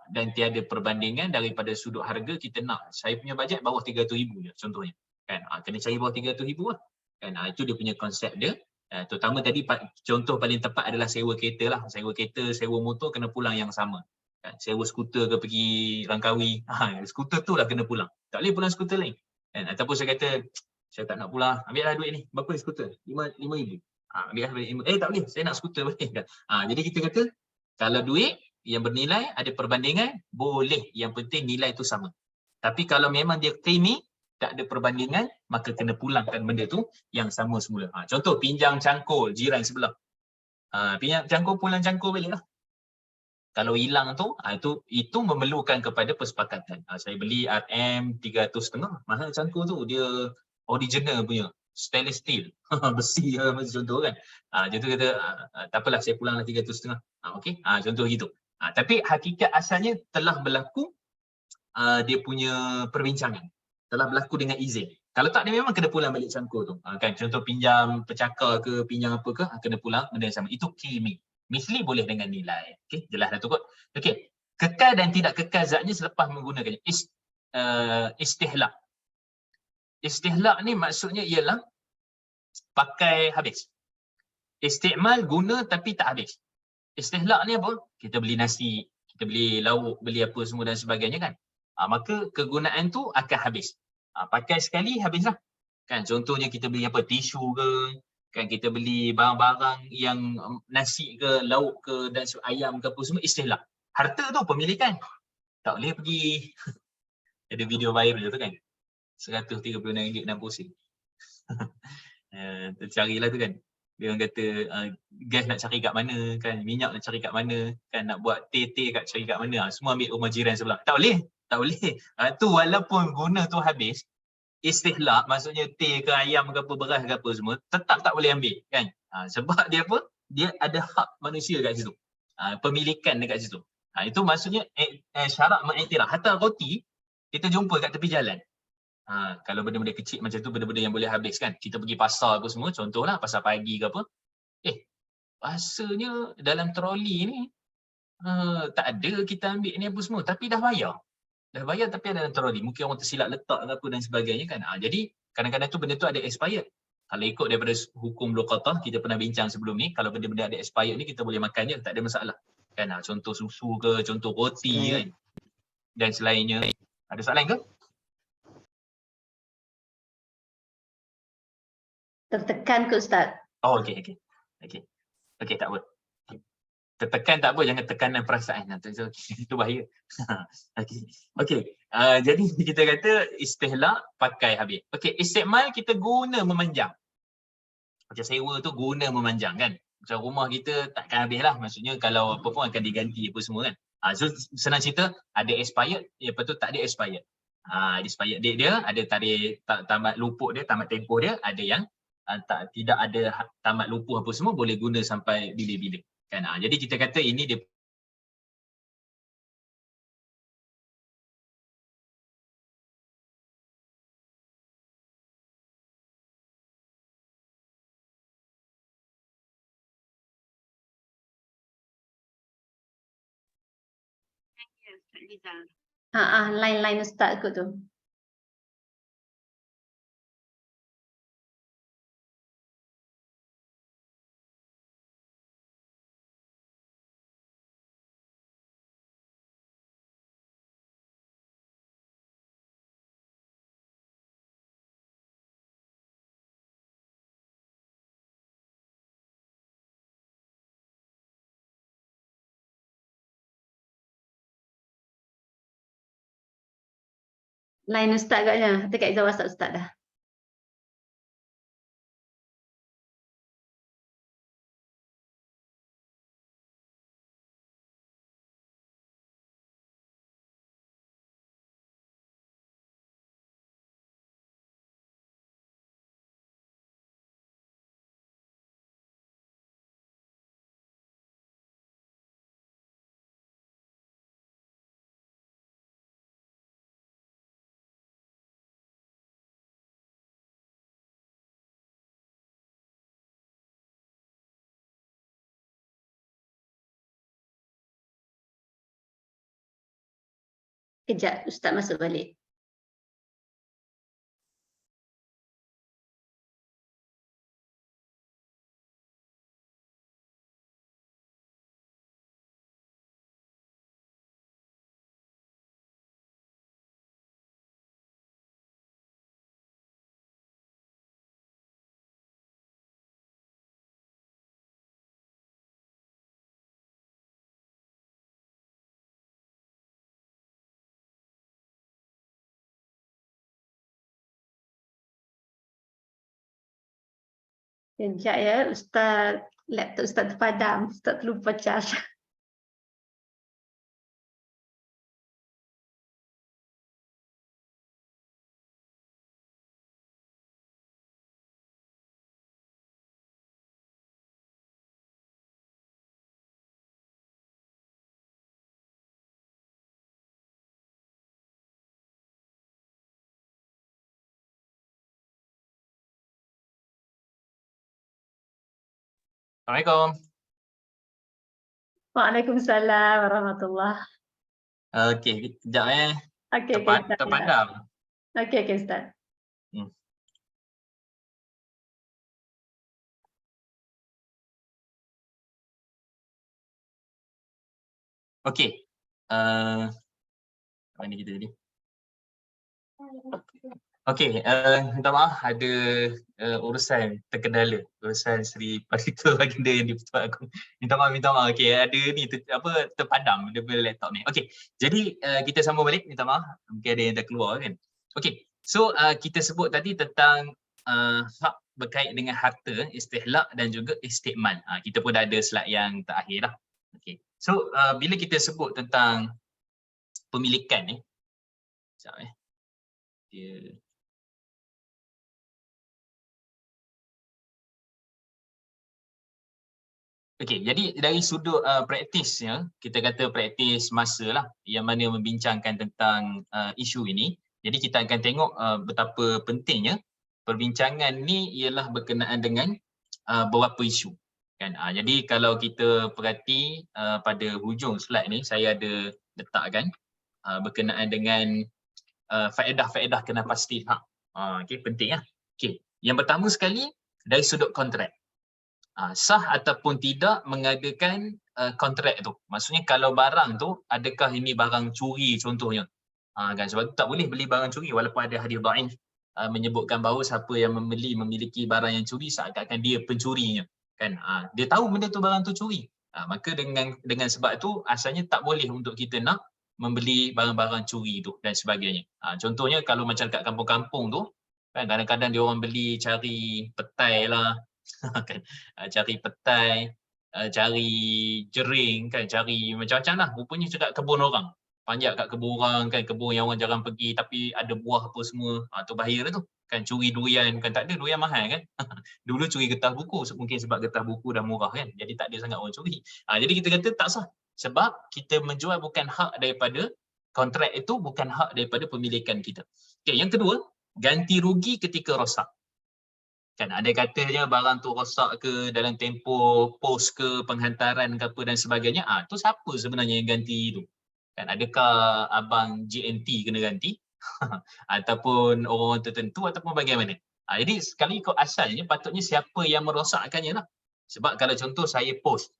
dan tiada perbandingan daripada sudut harga. Kita nak, saya punya bajet bawah 300,000 je contohnya kan, kena cari bawah 300,000 lah kan. Itu dia punya konsep dia. Terutama tadi contoh paling tepat adalah sewa kereta lah. Sewa kereta, sewa motor kena pulang yang sama kan. Sewa skuter ke pergi Langkawi, skuter tu lah kena pulang, tak boleh pulang skuter lain kan. Ataupun saya kata saya tak nak pulang, ambil lah duit ni, berapa ni skuter? 5,000. Ambil lah duit, tak boleh, saya nak skuter balik kan. Jadi kita kata kalau duit yang bernilai ada perbandingan, boleh, yang penting nilai itu sama. Tapi kalau memang dia claiming tak ada perbandingan, maka kena pulangkan benda tu yang sama semula. Contoh pinjam cangkul jiran sebelah, pinjam cangkul, pulang cangkul balik lah. Kalau hilang tu, itu memerlukan kepada persepakatan. Saya beli RM300.5, mahal cangkul tu, dia original punya, stainless steel, besi macam contoh kan. Contoh kata, tak apalah saya pulanglah RM300.5. Okey, contoh gitu. Tapi hakikat asalnya telah berlaku dia punya perbincangan, telah berlaku dengan izin. Kalau tak, dia memang kena pulang balik cangkul tu. Kan, contoh pinjam percakar ke, pinjam apa ke, kena pulang benda yang sama. Itu claiming. Misli boleh dengan nilai. Okey, jelas dah tu kot. Okey, kekal dan tidak kekal zatnya selepas menggunakannya. Istihlak. Istihlak ni maksudnya ialah pakai habis. Istimal, guna tapi tak habis. Istihlak ni apa? Kita beli nasi, kita beli lauk, beli apa semua dan sebagainya kan. Maka kegunaan tu akan habis. Pakai sekali habislah. Kan, contohnya kita beli apa, tisu ke, kan kita beli barang-barang yang nasi ke, lauk ke dan ayam ke apa semua, istihlak. Harta tu pemilikan. Tak boleh pergi ada video viral tu kan, RM136.60. Carilah tu kan. Dia orang kata gas nak cari kat mana kan, minyak nak cari kat mana kan, nak buat teh kat cari kat mana, semua ambil rumah jiran sebelah. Tak boleh, tak boleh. Tu walaupun guna tu habis, istihlak maksudnya teh ke ayam ke apa, beras ke apa semua, tetap tak boleh ambil kan. Sebab dia apa? Dia ada hak manusia kat situ. Pemilikan dekat situ. Itu maksudnya syarat mengiktiraf. Hatta roti kita jumpa kat tepi jalan. Kalau benda-benda kecil macam tu, benda-benda yang boleh habis kan, kita pergi pasar apa semua, contohlah pasar pagi ke apa, rasanya dalam troli ni tak ada kita ambil ni apa semua, tapi dah bayar tapi ada dalam troli, mungkin orang tersilap letak ke apa dan sebagainya kan. Jadi kadang-kadang tu benda tu ada expired. Kalau ikut daripada hukum luqatah, kita pernah bincang sebelum ni, kalau benda-benda ada expired ni kita boleh makan je, tak ada masalah kan. Contoh susu ke, contoh roti kan dan selainnya. Ada soalan ke? Tertekan ke Ustaz? Oh, okey, tak apa. tertekan tak apa, jangan tekanan perasaan. Itu bahaya. Okey. Okey. Jadi kita kata istihlak pakai habis. Okey, istikmal kita guna memanjang. Macam sewa tu guna memanjang kan. Macam rumah kita takkan habis lah. Maksudnya kalau apa pun akan diganti apa semua kan. So senang cerita ada expired, lepas tu tak ada expired. Expired date dia, ada tarikh tamat luput dia, tamat tempoh dia, ada yang tidak ada tamat lupuh apa semua, boleh guna sampai bila-bila. Kan? Jadi kita kata ini dia Line Ustaz kot tu. Line Ustaz agaknya. Dekat Izah WhatsApp Ustaz dah. Kejap, Ustaz masuk balik. Kejap ya, Ustaz. Laptop Ustaz terpadam. Ustaz terlupa charge. Assalamualaikum. Waalaikumsalam warahmatullahi. Okey, kejap Okey, terpadam. Okey, Ustaz. Okey. Mana kita tadi? Okey, minta maaf ada urusan terkendala, urusan Sri Parika Baginda yang dipertuan aku. Minta maaf. Okey, ada ni terpadam daripada laptop ni. Okey, jadi kita sambung balik, minta maaf. Mungkin ada yang dah keluar kan. Okey, so kita sebut tadi tentang hak berkait dengan harta, istihlak dan juga istikmal. Kita pun dah ada slide yang terakhir lah. Okey, so bila kita sebut tentang pemilikan ni, sekejap dia okey, jadi dari sudut praktisnya, kita kata praktis masa lah yang mana membincangkan tentang isu ini. Jadi kita akan tengok betapa pentingnya perbincangan ni ialah berkenaan dengan beberapa isu. Kan? Jadi kalau kita perhati pada hujung slide ni, saya ada letakkan berkenaan dengan faedah-faedah kena pasti hak. Okey, penting lah. Okey, yang pertama sekali dari sudut kontrak. Sah ataupun tidak mengadakan kontrak tu. Maksudnya kalau barang tu, adakah ini barang curi contohnya. Kan sebab tu tak boleh beli barang curi walaupun ada hadis dhaif menyebutkan bahawa siapa yang memiliki barang yang curi seakan-akan dia pencurinya. Kan dia tahu benda tu barang tu curi. Maka dengan sebab itu asalnya tak boleh untuk kita nak membeli barang-barang curi tu dan sebagainya. Contohnya kalau macam kat kampung-kampung tu kan kadang-kadang dia orang beli cari petai lah kan, cari petai, cari jering kan, cari macam-macam lah. Rupanya dekat kebun orang. Panjat kat kebun orang kan, kebun yang orang jarang pergi tapi ada buah apa semua. Tu bahaya tu. Kan curi durian kan, tak ada durian mahal kan. Dulu curi getah buku mungkin sebab getah buku dah murah kan. Jadi tak ada sangat orang curi. Jadi kita kata tak sah. Sebab kita menjual bukan hak daripada kontrak itu, bukan hak daripada pemilikan kita. Okay, yang kedua, ganti rugi ketika rosak. Kan ada katanya barang tu rosak ke dalam tempoh pos ke penghantaran ke apa dan sebagainya. Tu siapa sebenarnya yang ganti tu? Kan adakah abang GNT kena ganti ataupun orang tertentu ataupun bagaimana? Jadi sekali ikut asalnya patutnya siapa yang merosakkannya lah. Sebab kalau contoh saya post,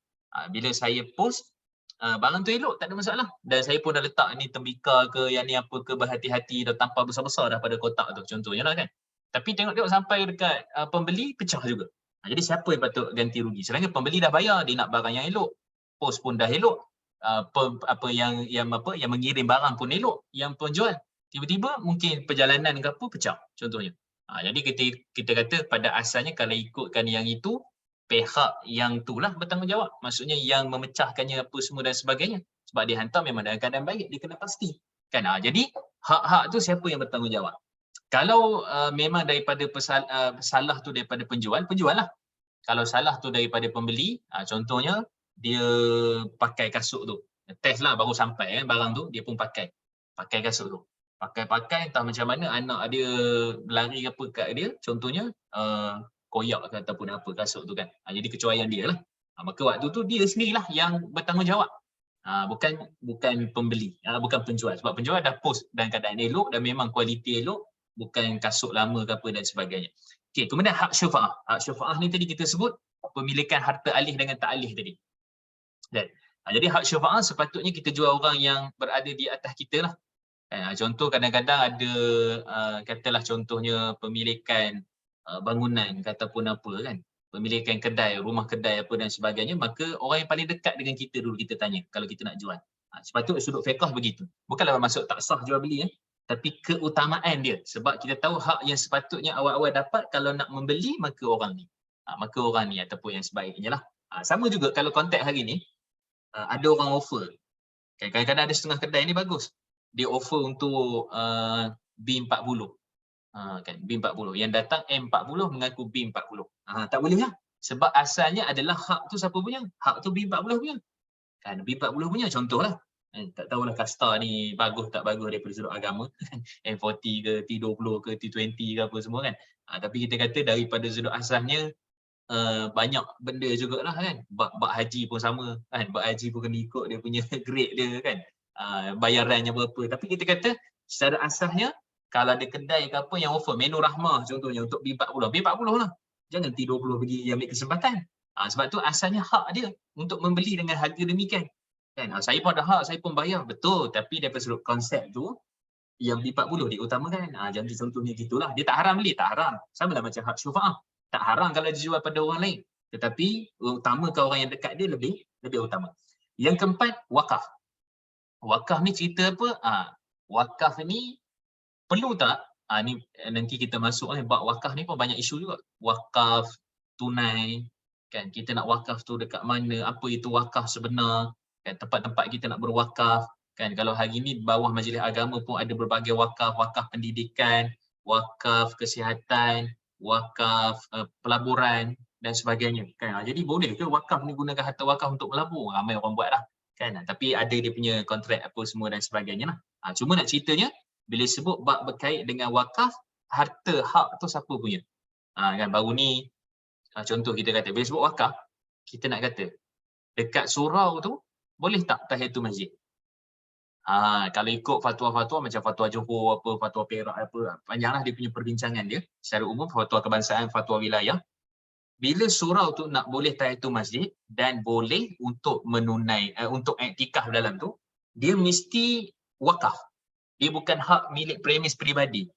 bila saya post barang tu elok tak ada masalah dan saya pun dah letak ni tembikar ke yang ni apa ke berhati-hati dah tampal besar-besar dah pada kotak tu contohnya lah kan. Tapi tengok-tengok sampai dekat pembeli pecah juga. Jadi siapa yang patut ganti rugi? Selangkah pembeli dah bayar, dia nak barang yang elok, post pun dah elok, yang mengirim barang pun elok, yang penjual tiba-tiba mungkin perjalanan ke apa pecah contohnya. Jadi kita kata pada asalnya kalau ikutkan yang itu, pihak yang itulah bertanggungjawab. Maksudnya yang memecahkannya apa semua dan sebagainya. Sebab dia hantar memang dalam keadaan baik, dia kena pasti. Kan? Jadi hak-hak tu siapa yang bertanggungjawab? Kalau memang daripada salah tu daripada penjual lah. Kalau salah tu daripada pembeli, contohnya dia pakai kasut tu. Test lah baru sampai barang tu, dia pun pakai kasut tu. Pakai entah macam mana anak dia lari apa kat dia, contohnya koyak ke ataupun apa kasut tu kan. Jadi kecuaian dia lah. Maka waktu tu dia sendirilah yang bertanggungjawab. Bukan pembeli, bukan penjual. Sebab penjual dah post dan keadaan elok dan memang kualiti elok, bukan kasut lama ke apa dan sebagainya. Okey, kemudian hak syufa'ah. Hak syufa'ah ni tadi kita sebut pemilikan harta alih dengan tak alih tadi. Dan jadi hak syufa'ah sepatutnya kita jual orang yang berada di atas kita lah. Contoh kadang-kadang ada katalah contohnya pemilikan bangunan ataupun apa kan, pemilikan kedai, rumah kedai apa dan sebagainya, maka orang yang paling dekat dengan kita dulu kita tanya kalau kita nak jual. Sepatutnya sudut fiqh begitu. Bukanlah maksud tak sah jual beli tapi keutamaan dia, sebab kita tahu hak yang sepatutnya awal-awal dapat kalau nak membeli maka orang ni. Ataupun yang sebaiknya lah. Sama juga kalau konteks hari ni ada orang offer. Kadang-kadang ada setengah kedai ni bagus. Dia offer untuk B40. Kan B40 yang datang M40 mengaku B40. Tak boleh lah. Sebab asalnya adalah hak tu siapa punya? Hak tu B40 punya. Kan B40 punya contohlah. Tak tahulah kasta ni bagus tak bagus daripada sudut agama. M40 ke T20 ke T20 ke apa semua kan. Tapi kita kata daripada sudut asalnya banyak benda jugalah kan. Bak haji pun sama kan. Bak haji pun kena ikut dia punya grade dia kan. Bayarannya berapa. Tapi kita kata secara asalnya kalau ada kedai ke apa yang offer menu rahmah contohnya untuk B40 lah. Jangan T20 pergi ambil kesempatan. Sebab tu asalnya hak dia untuk membeli dengan harga demikian. Kan? Saya pun ada hak, saya pun bayar. Betul. Tapi daripada sudut konsep tu yang B40 diutamakan. Jadi contohnya gitulah. Dia tak haram beli, tak haram. Sama lah macam hak syufa'ah. Tak haram kalau dijual pada orang lain. Tetapi utamakan orang yang dekat dia lebih utama. Yang keempat, wakaf. Wakaf ni cerita apa? Wakaf ni perlu tak? Ni nanti kita masuk bab wakaf ni pun banyak isu juga. Wakaf tunai, kan kita nak wakaf tu dekat mana? Apa itu wakaf sebenar? Kan tempat-tempat kita nak berwakaf, kan kalau hari ni bawah Majlis Agama pun ada berbagai wakaf, wakaf pendidikan, wakaf kesihatan, wakaf pelaburan dan sebagainya, kan. Jadi boleh ke wakaf ni gunakan harta wakaf untuk melabur? Ramai orang buat lah, kan. Tapi ada dia punya kontrak apa semua dan sebagainya lah. Cuma nak ceritanya bila sebut bab berkait dengan wakaf, harta hak tu siapa punya? Kan baru ni contoh kita kata bila sebut wakaf, kita nak kata dekat surau tu boleh tak tahiyatul masjid? Kalau ikut fatwa-fatwa macam fatwa Johor apa, fatwa Perak apa, panjanglah dia punya perbincangan dia. Secara umum fatwa kebangsaan, fatwa wilayah. Bila surau tu nak boleh tahiyatul masjid dan boleh untuk untuk iktikaf dalam tu, dia mesti wakaf. Dia bukan hak milik premis peribadi.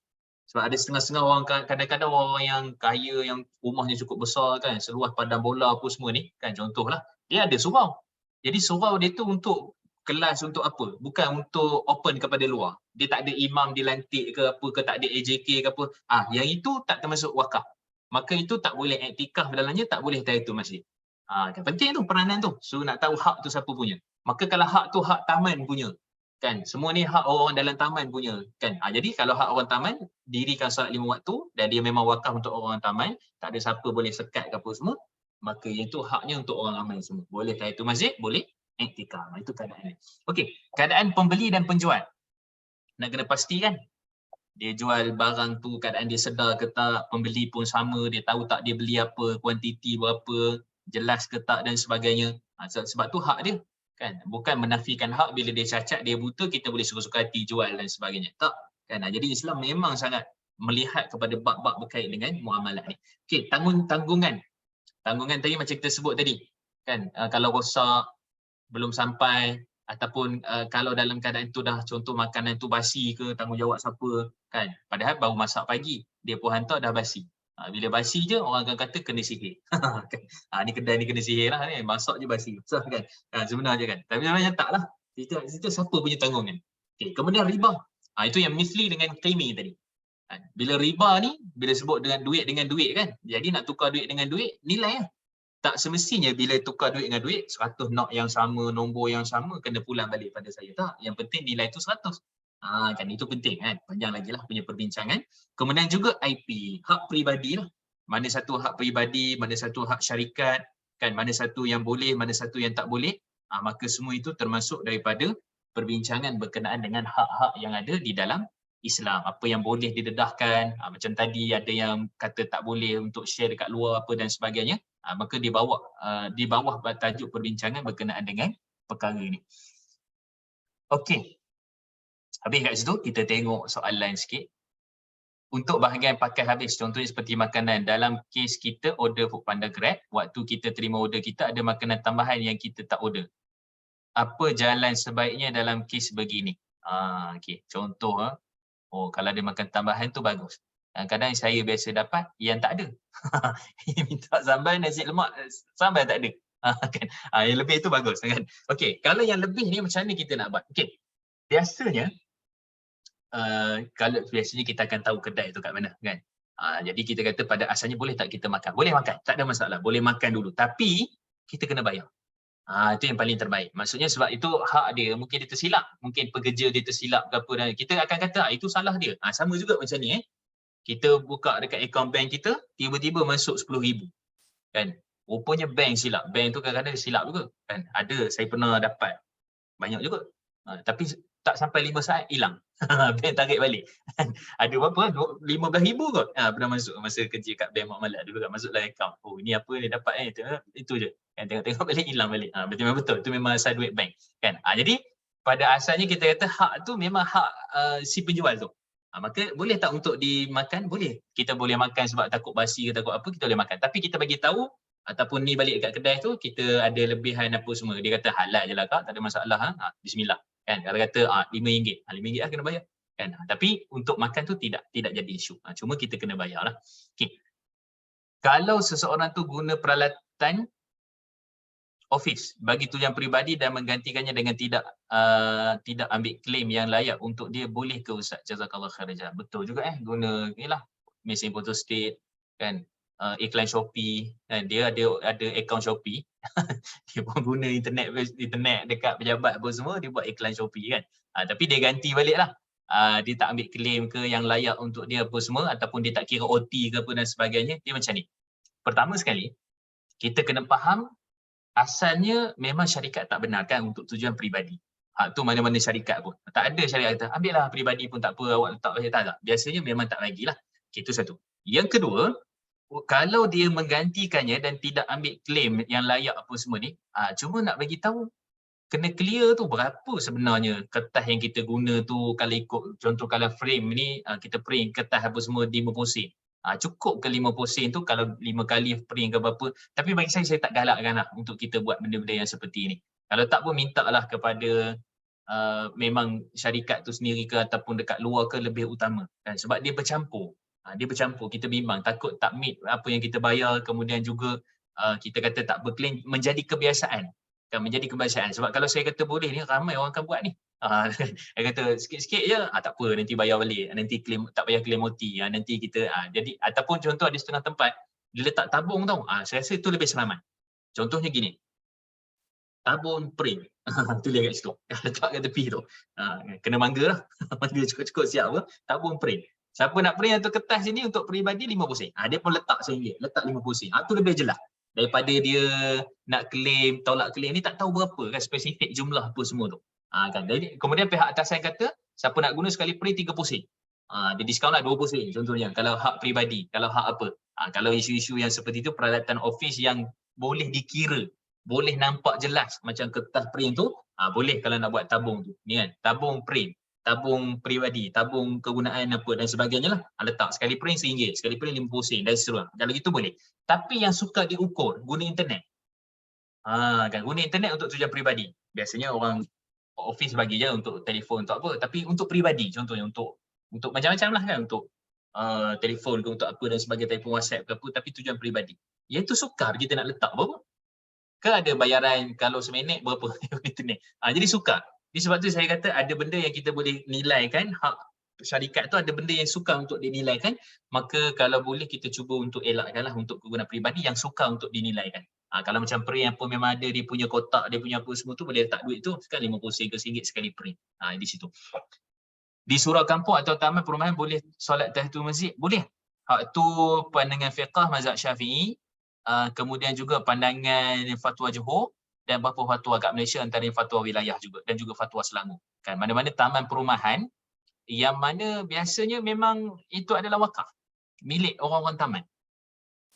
Sebab ada setengah-setengah orang, kadang-kadang orang yang kaya, yang rumahnya cukup besar kan, seluas padang bola apa semua ni, kan contohlah, dia ada surau. Jadi surau dia tu untuk kelas untuk apa? Bukan untuk open kepada luar. Dia tak ada imam dilantik ke apa ke, tak ada AJK ke apa. Yang itu tak termasuk wakaf. Maka itu tak boleh iktikaf dalamnya, tak boleh tahiyatul masjid. Kan penting tu peranan tu. So nak tahu hak tu siapa punya. Maka kalau hak tu hak taman punya, kan semua ni hak orang dalam taman punya, kan. Jadi kalau hak orang taman, dirikan solat 5 waktu dan dia memang wakaf untuk orang taman, tak ada siapa boleh sekat ke apa semua, maka itu haknya untuk orang ramai semua. Boleh tahiyatul masjid, boleh iktikaf. Itu keadaan. Okey, keadaan pembeli dan penjual. Nak kena pastikan dia jual barang tu keadaan dia sedar ke tak, pembeli pun sama, dia tahu tak dia beli apa, kuantiti berapa, jelas ke tak dan sebagainya. Sebab tu hak dia, kan. Bukan menafikan hak bila dia cacat, dia buta, kita boleh suka-suka hati jual dan sebagainya. Tak, kan. Jadi Islam memang sangat melihat kepada bab-bab berkait dengan muamalah ni. Okey, tanggungan. Tanggungan tadi macam kita sebut tadi, kan. Kalau rosak belum sampai ataupun kalau dalam keadaan tu dah contoh makanan tu basi ke, tanggungjawab siapa, kan. Padahal baru masak pagi, dia pun hantar dah basi. Bila basi je orang akan kata kena sihir. Kan? Ni kedai ni kena sihir lah ni, masak je basi. So, kan. Sebenarnya kan. Tapi sebenarnya taklah. Itu siapa punya tanggungan. Okay. Kemudian riba. Itu yang misli dengan qimi tadi. Bila riba ni, bila sebut dengan duit kan. Jadi nak tukar duit dengan duit, nilai lah. Tak semestinya bila tukar duit dengan duit 100 nok yang sama, nombor yang sama kena pulang balik pada saya. Tak, yang penting nilai tu 100. Kan itu penting kan. Panjang lagi lah punya perbincangan. Kemudian juga IP, hak peribadi lah. Mana satu hak peribadi, mana satu hak syarikat, kan, mana satu yang boleh, mana satu yang tak boleh. Maka semua itu termasuk daripada perbincangan berkenaan dengan hak-hak yang ada di dalam Islam. Apa yang boleh didedahkan, macam tadi ada yang kata tak boleh untuk share dekat luar apa dan sebagainya. Maka di bawah tajuk perbincangan berkenaan dengan perkara ini. Okey. Habis kat situ, kita tengok soalan sikit. Untuk bahagian pakai habis, contohnya seperti makanan. Dalam kes kita order Foodpanda Grab, waktu kita terima order kita ada makanan tambahan yang kita tak order. Apa jalan sebaiknya dalam kes begini? Okey, contoh kalau ada makan tambahan tu bagus. Kadang saya biasa dapat yang tak ada. Minta sambal nasi lemak, sambal tak ada. Kan? Yang lebih tu bagus kan. Okey, kalau yang lebih ni macam mana kita nak buat? Okey. Biasanya kalau biasanya kita akan tahu kedai tu kat mana kan. Jadi kita kata pada asalnya boleh tak kita makan? Boleh makan, tak ada masalah. Boleh makan dulu. Tapi kita kena bayar. Itu yang paling terbaik. Maksudnya sebab itu hak dia, mungkin dia tersilap, mungkin pekerja dia tersilap ke apa, dan kita akan kata itu salah dia. Sama juga macam ni kita buka dekat akaun bank kita, tiba-tiba masuk 10,000 kan. Rupanya bank silap. Bank tu kadang-kadang silap juga kan. Ada, saya pernah dapat banyak juga. Tapi tak sampai 5 saat hilang. Bank tarik balik. Ada berapa? 15,000 kot. Pernah masuk masa kerja kat bank Muamalat dulu kan, masuk dalam akaun. Ini apa dia dapat itu je. Kan tengok-tengok balik hilang balik. Betul. Itu memang asal duit bank kan. Jadi pada asalnya kita kata hak tu memang hak si penjual tu. Maka boleh tak untuk dimakan? Boleh. Kita boleh makan sebab takut basi ke takut apa, kita boleh makan. Tapi kita bagi tahu ataupun ni balik dekat kedai tu, kita ada lebihan apa semua. Dia kata halal je lah kak, tak ada masalah. Bismillah. Kan? Kalau kata RM5, RM5 lah kena bayar. Kan? Tapi untuk makan tu tidak jadi isu. Cuma kita kena bayar lah. Okay. Kalau seseorang tu guna peralatan office bagi tujuan peribadi dan menggantikannya dengan tidak ambil claim yang layak untuk dia, boleh ke Ustaz? Jazakallah khair. Betul juga guna inilah mesin photostat kan, iklan Shopee kan, dia ada akaun Shopee. Dia pun guna internet dekat pejabat apa semua, dia buat iklan Shopee kan. Tapi dia ganti baliklah. Dia tak ambil claim ke yang layak untuk dia apa semua, ataupun dia tak kira OT ke apa dan sebagainya. Dia macam ni. Pertama sekali, kita kena faham asalnya memang syarikat tak benarkan untuk tujuan peribadi. Tu mana-mana syarikat pun. Tak ada syarikat kata, ambillah peribadi pun tak apa, awak letak bagi tak. Biasanya memang tak bagilah. Itu satu. Yang kedua, kalau dia menggantikannya dan tidak ambil claim yang layak apa semua ni, cuma nak bagi tahu, kena clear tu berapa sebenarnya kertas yang kita guna tu. Kalau ikut contoh, kalau frame ni kita print kertas apa semua 50 sen. Cukup ke 50 sen tu kalau 5 kali print ke berapa. Tapi bagi saya tak galakkan lah untuk kita buat benda-benda yang seperti ni. Kalau tak pun minta lah kepada memang syarikat tu sendiri ke ataupun dekat luar ke lebih utama kan? Sebab dia bercampur. Kita bimbang takut tak meet apa yang kita bayar, kemudian juga kita kata tak berklaim, menjadi kebiasaan. kan menjadi kebiasaan. Sebab kalau saya kata boleh ni ramai orang akan buat ni. Saya kata sikit-sikit je, tak apa nanti bayar balik, nanti claim tak payah claim OT, nanti kita jadi ataupun contoh ada setengah tempat dia letak tabung tau. Saya rasa itu lebih selamat. Contohnya gini. Tabung print. Tulis kat situ. Letak kat tepi tu. Kena mangga lah. Mangga cukup-cukup siap apa. Tabung print. Siapa nak print atau kertas sini untuk peribadi RM50. Dia pun letak RM1. Letak RM50. Tu lebih jelas. Daripada dia nak claim, tolak claim ni tak tahu berapa kan spesifik jumlah apa semua tu. Kan. Jadi, kemudian pihak atasan kata, siapa nak guna sekali print RM30. Dia diskaun lah RM20 contohnya. Kalau hak peribadi, kalau hak apa. Kalau isu-isu yang seperti itu, peralatan office yang boleh dikira, boleh nampak jelas macam kertas print tu, boleh kalau nak buat tabung tu. Ni kan, tabung print, tabung peribadi, tabung kegunaan apa dan sebagainya lah. Letak sekali print RM1, sekali print RM50 dan seterusnya. Kalau gitu boleh. Tapi yang suka diukur guna internet. Kan guna internet untuk tujuan peribadi. Biasanya orang office bagi je untuk telefon untuk apa, tapi untuk peribadi contohnya untuk macam-macam lah kan, untuk telefon ke untuk apa dan sebagainya, telefon WhatsApp ke apa, tapi tujuan peribadi. Yang itu sukar kita nak letak berapa? Ke ada bayaran kalau seminit berapa internet. Jadi sukar. Jadi sebab tu saya kata ada benda yang kita boleh nilaikan, hak syarikat tu ada benda yang sukar untuk dinilaikan, maka kalau boleh kita cuba untuk elakkanlah untuk kegunaan peribadi yang sukar untuk dinilaikan. Kalau macam print apa memang ada dia punya kotak, dia punya apa semua tu, boleh letak duit tu kan RM50 ke RM1 sekali print. Di situ. Di surau kampung atau taman perumahan boleh solat tahiyatul masjid? Boleh. Hak tu pandangan fiqh mazhab Syafi'i. Kemudian juga pandangan fatwa Johor dan beberapa fatwa kat Malaysia, antara fatwa wilayah juga dan juga fatwa Selangor. Kan mana-mana taman perumahan yang mana biasanya memang itu adalah wakaf milik orang-orang taman.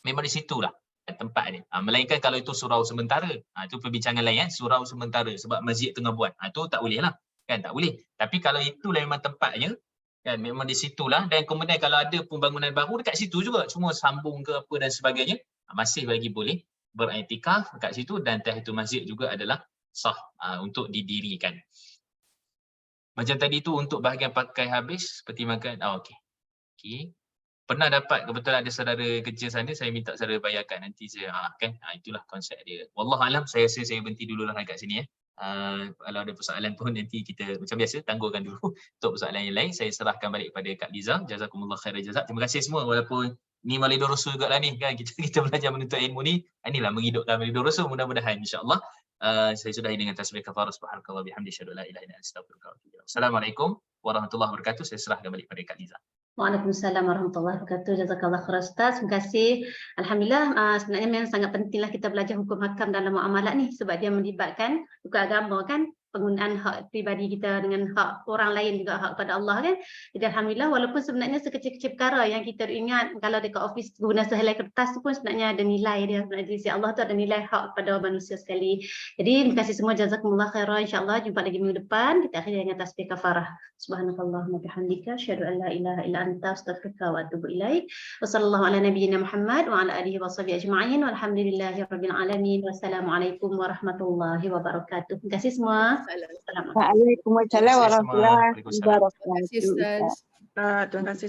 Memang di situlah tempat dia. Melainkan kalau itu surau sementara. Itu perbincangan lain surau sementara sebab masjid tengah buat. Itu tak boleh lah. Kan tak boleh. Tapi kalau itulah memang tempatnya, kan memang di situlah, dan kemudian kalau ada pembangunan baru dekat situ juga, cuma sambung ke apa dan sebagainya, masih lagi boleh beriktikaf dekat situ, dan tahiyatul masjid juga adalah sah untuk didirikan. Macam tadi tu untuk bahagian pakai habis seperti makan. Okey. Pernah dapat kebetulan ada saudara kerja sana, saya minta saudara bayarkan, nanti saya kan. Itulah konsep dia. Wallahualam, saya rasa saya berhenti dululah dekat sini Kalau ada persoalan pun nanti kita macam biasa tangguhkan dulu. Untuk persoalan yang lain saya serahkan balik kepada Kak Liza. Jazakumullah khairan jazak. Terima kasih semua, walaupun ni Malido Rasul jugaklah ni kan, kita belajar menuntut ilmu ni. Inilah menghidupkan Malido Rasul, mudah-mudahan insya-Allah. Saya sudahi dengan tasbih kafarah subhanakallah bihamdi syadu la ilaha illa anta astaghfiruka wa atubu ilaik. Assalamualaikum warahmatullahi wabarakatuh. Saya serahkan balik kepada Kak Liza. Waalaikumsalam warahmatullahi wabarakatuh. Jazakallah khairan Ustaz. Terima kasih. Alhamdulillah, sebenarnya memang sangat pentinglah kita belajar hukum hakam dalam muamalat ni, sebab dia melibatkan hukum agama kan, penggunaan hak pribadi kita dengan hak orang lain juga, hak pada Allah kan. Jadi alhamdulillah, walaupun sebenarnya sekecil-kecil perkara yang kita ingat, kalau dekat office guna sehelai kertas tu pun sebenarnya ada nilai dia, sebenarnya di sisi Allah tu ada nilai hak pada manusia sekali. Jadi terima kasih semua, jazakumullah khairan. Insyaallah jumpa lagi minggu depan. Kita akhiri dengan tasbih kafarah. Subhanakallahumma bihamdika asyhadu an la ilaha illa anta astaghfiruka wa atubu ilaik. Wassallallahu ala nabiyyina Muhammad wa ala alihi washabihi ajma'in walhamdulillahirabbil alamin. Wassalamualaikum warahmatullahi wabarakatuh. Terima kasih semua. Waalaikumsalam warahmatullahi wabarakatuh. Terima kasih Ustaz. Terima kasih.